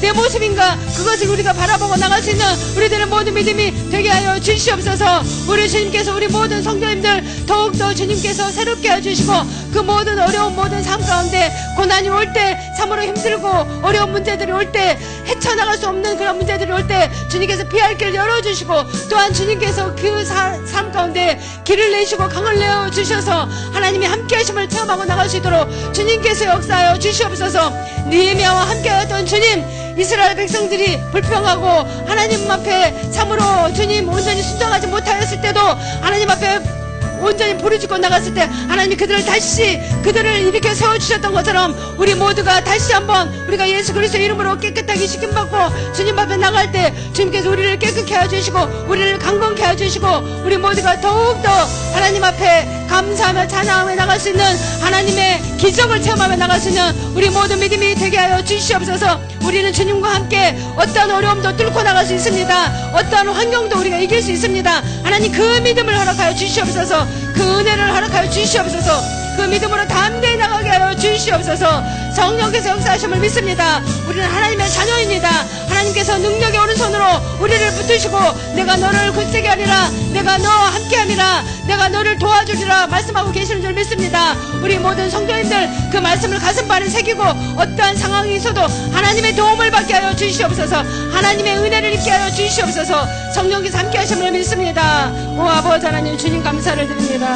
내 모습인가, 그것을 우리가 바라보고 나갈 수 있는 우리들의 모든 믿음이 되게 하여 주시옵소서. 우리 주님께서 우리 모든 성도님들 더욱더 주님께서 새롭게 해주시고 그 모든 어려운 모든 삶 가운데 고난이 올 때, 참으로 힘들고 어려운 문제들이 올 때, 헤쳐나갈 수 없는 그런 문제들이 올 때 주님께서 피할 길을 열어주시고 또한 주님께서 그 삶 가운데 길을 내시고 강을 내어주셔서 하나님이 함께 하심을 체험하고 나갈 수 있도록 주님께서 역사하여 주시옵소서. 느헤미야와 함께하였던 주님, 이스라엘 백성들이 불평하고 하나님 앞에 참으로 주님 온전히 순종하지 못하였을 때도 하나님 앞에 온전히 부르짖고 나갔을 때 하나님이 그들을 다시 그들을 일으켜 세워주셨던 것처럼 우리 모두가 다시 한번 우리가 예수 그리스도의 이름으로 깨끗하게 씻김받고 주님 앞에 나갈 때 주님께서 우리를 깨끗게 해주시고 우리를 강건케 해주시고 우리 모두가 더욱더 하나님 앞에 감사하며 찬양하며 나갈 수 있는 하나님의 기적을 체험하며 나갈 수 있는 우리 모든 믿음이 되게 하여 주시옵소서. 우리는 주님과 함께 어떠한 어려움도 뚫고 나갈 수 있습니다. 어떠한 환경도 우리가 이길 수 있습니다. 하나님 그 믿음을 허락하여 주시옵소서. 그 은혜를 허락하여 주시옵소서. 그 믿음으로 담대히 나가게 하여 주시옵소서. 성령께서 역사하심을 믿습니다. 우리는 하나님의 자녀입니다. 하나님께서 능력의 오른손으로 우리를 붙드시고 내가 너를 굳세게 하리라, 내가 너와 함께함이라, 내가 너를 도와주리라 말씀하고 계시는 줄 믿습니다. 우리 모든 성도님들 그 말씀을 가슴판에 새기고 어떠한 상황이 있어도 하나님의 도움을 받게 하여 주시옵소서. 하나님의 은혜를 입게 하여 주시옵소서. 성령께서 함께 하심을 믿습니다. 오 아버지 하나님, 주님 감사를 드립니다.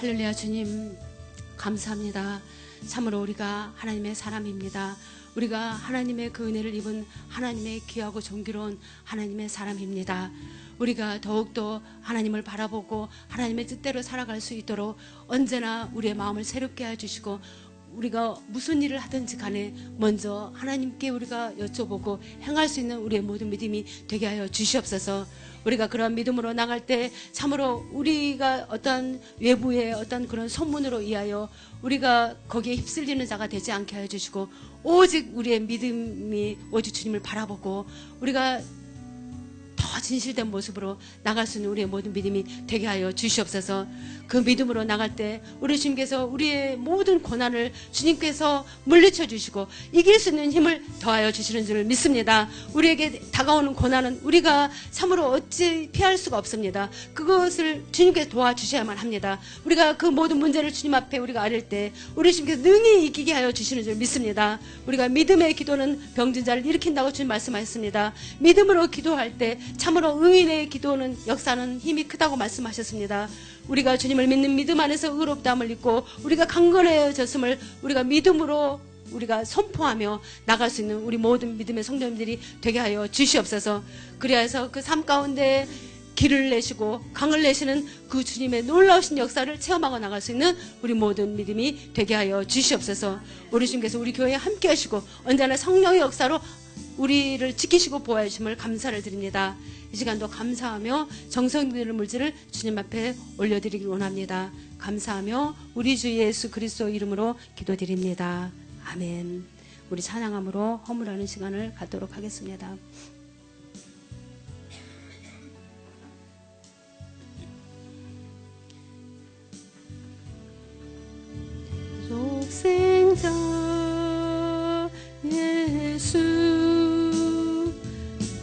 할렐루야. 주님 감사합니다. 참으로 우리가 하나님의 사람입니다. 우리가 하나님의 그 은혜를 입은 하나님의 귀하고 존귀로운 하나님의 사람입니다. 우리가 더욱더 하나님을 바라보고 하나님의 뜻대로 살아갈 수 있도록 언제나 우리의 마음을 새롭게 해주시고 우리가 무슨 일을 하든지 간에 먼저 하나님께 우리가 여쭤보고 행할 수 있는 우리의 모든 믿음이 되게 하여 주시옵소서. 우리가 그런 믿음으로 나갈 때 참으로 우리가 어떤 외부의 어떤 그런 소문으로 인하여 우리가 거기에 휩쓸리는 자가 되지 않게 하여 주시고 오직 우리의 믿음이 오직 주님을 바라보고 우리가 더 진실된 모습으로 나갈 수 있는 우리의 모든 믿음이 되게 하여 주시옵소서. 그 믿음으로 나갈 때 우리 주님께서 우리의 모든 고난을 주님께서 물리쳐 주시고 이길 수 있는 힘을 더하여 주시는 줄 믿습니다. 우리에게 다가오는 고난은 우리가 참으로 어찌 피할 수가 없습니다. 그것을 주님께서 도와주셔야만 합니다. 우리가 그 모든 문제를 주님 앞에 우리가 아릴 때 우리 주님께서 능히 이기게 하여 주시는 줄 믿습니다. 우리가 믿음의 기도는 병든 자를 일으킨다고 주님 말씀하셨습니다. 믿음으로 기도할 때 참으로 의인의 기도는 역사는 힘이 크다고 말씀하셨습니다. 우리가 주님을 믿는 믿음 안에서 의롭다함을 입고 우리가 강건해졌음을 우리가 믿음으로 우리가 선포하며 나갈 수 있는 우리 모든 믿음의 성도님들이 되게 하여 주시옵소서. 그리하여서 그 삶 가운데 길을 내시고 강을 내시는 그 주님의 놀라우신 역사를 체험하고 나갈 수 있는 우리 모든 믿음이 되게 하여 주시옵소서. 우리 주님께서 우리 교회에 함께 하시고 언제나 성령의 역사로 우리를 지키시고 보호해 주심을 감사를 드립니다. 이 시간도 감사하며 정성 들은 물질을 주님 앞에 올려드리길 원합니다. 감사하며 우리 주 예수 그리스도 이름으로 기도드립니다. 아멘. 우리 찬양함으로 허물하는 시간을 갖도록 하겠습니다. 독생자 예수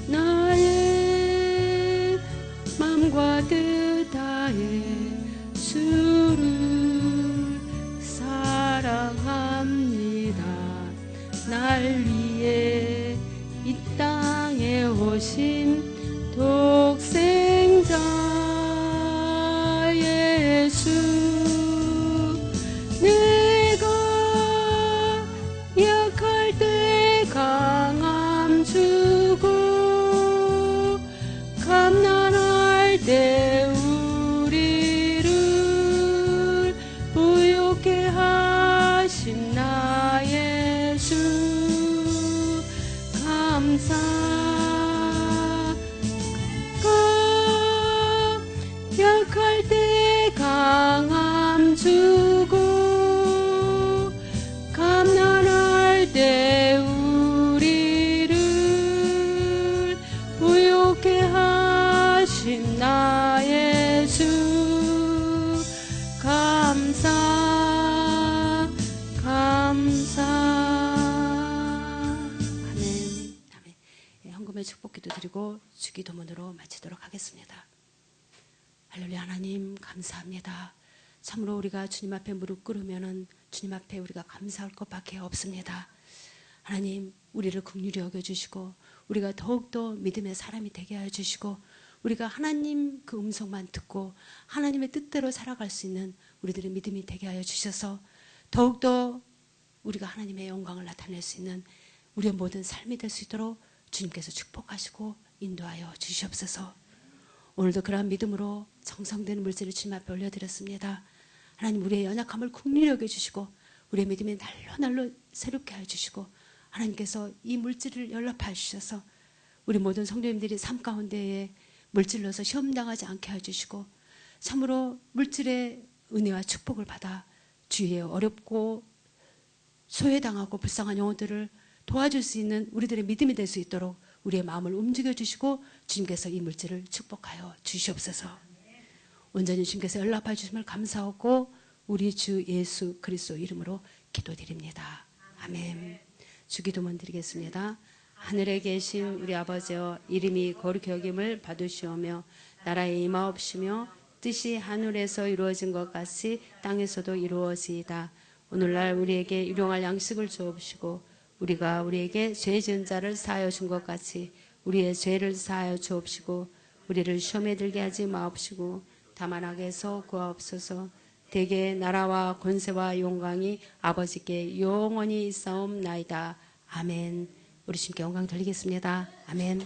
나의 맘과 뜻 다해 주를 사랑합니다. 날 위해 이 땅에 오신 독생자 예수 내가 약할 때 강함 주고 감난할 때 우리를 부욕해 하신 나 예수 감사가 약할 때 강함 주고 감난할 때 우리를 부욕해 하신 나 예수 감사 아멘. 아멘. 예, 헌금의 축복기도 드리고 주기도문으로 마치도록 하겠습니다. 할렐루야. 하나님 감사합니다. 참으로 우리가 주님 앞에 무릎 꿇으면은 주님 앞에 우리가 감사할 것밖에 없습니다. 하나님 우리를 긍휼히 여겨주시고 우리가 더욱더 믿음의 사람이 되게 하여 주시고 우리가 하나님 그 음성만 듣고 하나님의 뜻대로 살아갈 수 있는 우리들의 믿음이 되게 하여 주셔서 더욱더 우리가 하나님의 영광을 나타낼 수 있는 우리의 모든 삶이 될 수 있도록 주님께서 축복하시고 인도하여 주시옵소서. 오늘도 그러한 믿음으로 정성된 물질을 주님 앞에 올려드렸습니다. 하나님 우리의 연약함을 긍휼히 여겨주시고 우리의 믿음이 날로 날로 새롭게 해주시고 하나님께서 이 물질을 연락하여 주셔서 우리 모든 성도님들이 삶 가운데에 물질로서 시험당하지 않게 해주시고 참으로 물질의 은혜와 축복을 받아 주위에 어렵고 소외당하고 불쌍한 영혼들을 도와줄 수 있는 우리들의 믿음이 될 수 있도록 우리의 마음을 움직여 주시고 주님께서 이 물질을 축복하여 주시옵소서. 온전히 주님께서 연락하여 주심을 감사하고 우리 주 예수 그리스도 이름으로 기도드립니다. 아멘. 주기도문 드리겠습니다. 하늘에 계신 우리 아버지여, 이름이 거룩히 여김을 받으시오며 나라에 임하옵시며 뜻이 하늘에서 이루어진 것 같이 땅에서도 이루어지이다. 오늘날 우리에게 일용할 양식을 주옵시고 우리가 우리에게 죄 지은 자를 사하여 준 것 같이 우리의 죄를 사하여 주옵시고 우리를 시험에 들게 하지 마옵시고 다만 악에서 구하옵소서. 대개 나라와 권세와 영광이 아버지께 영원히 있사옵나이다. 아멘. 우리 주님께 영광 돌리겠습니다. 아멘.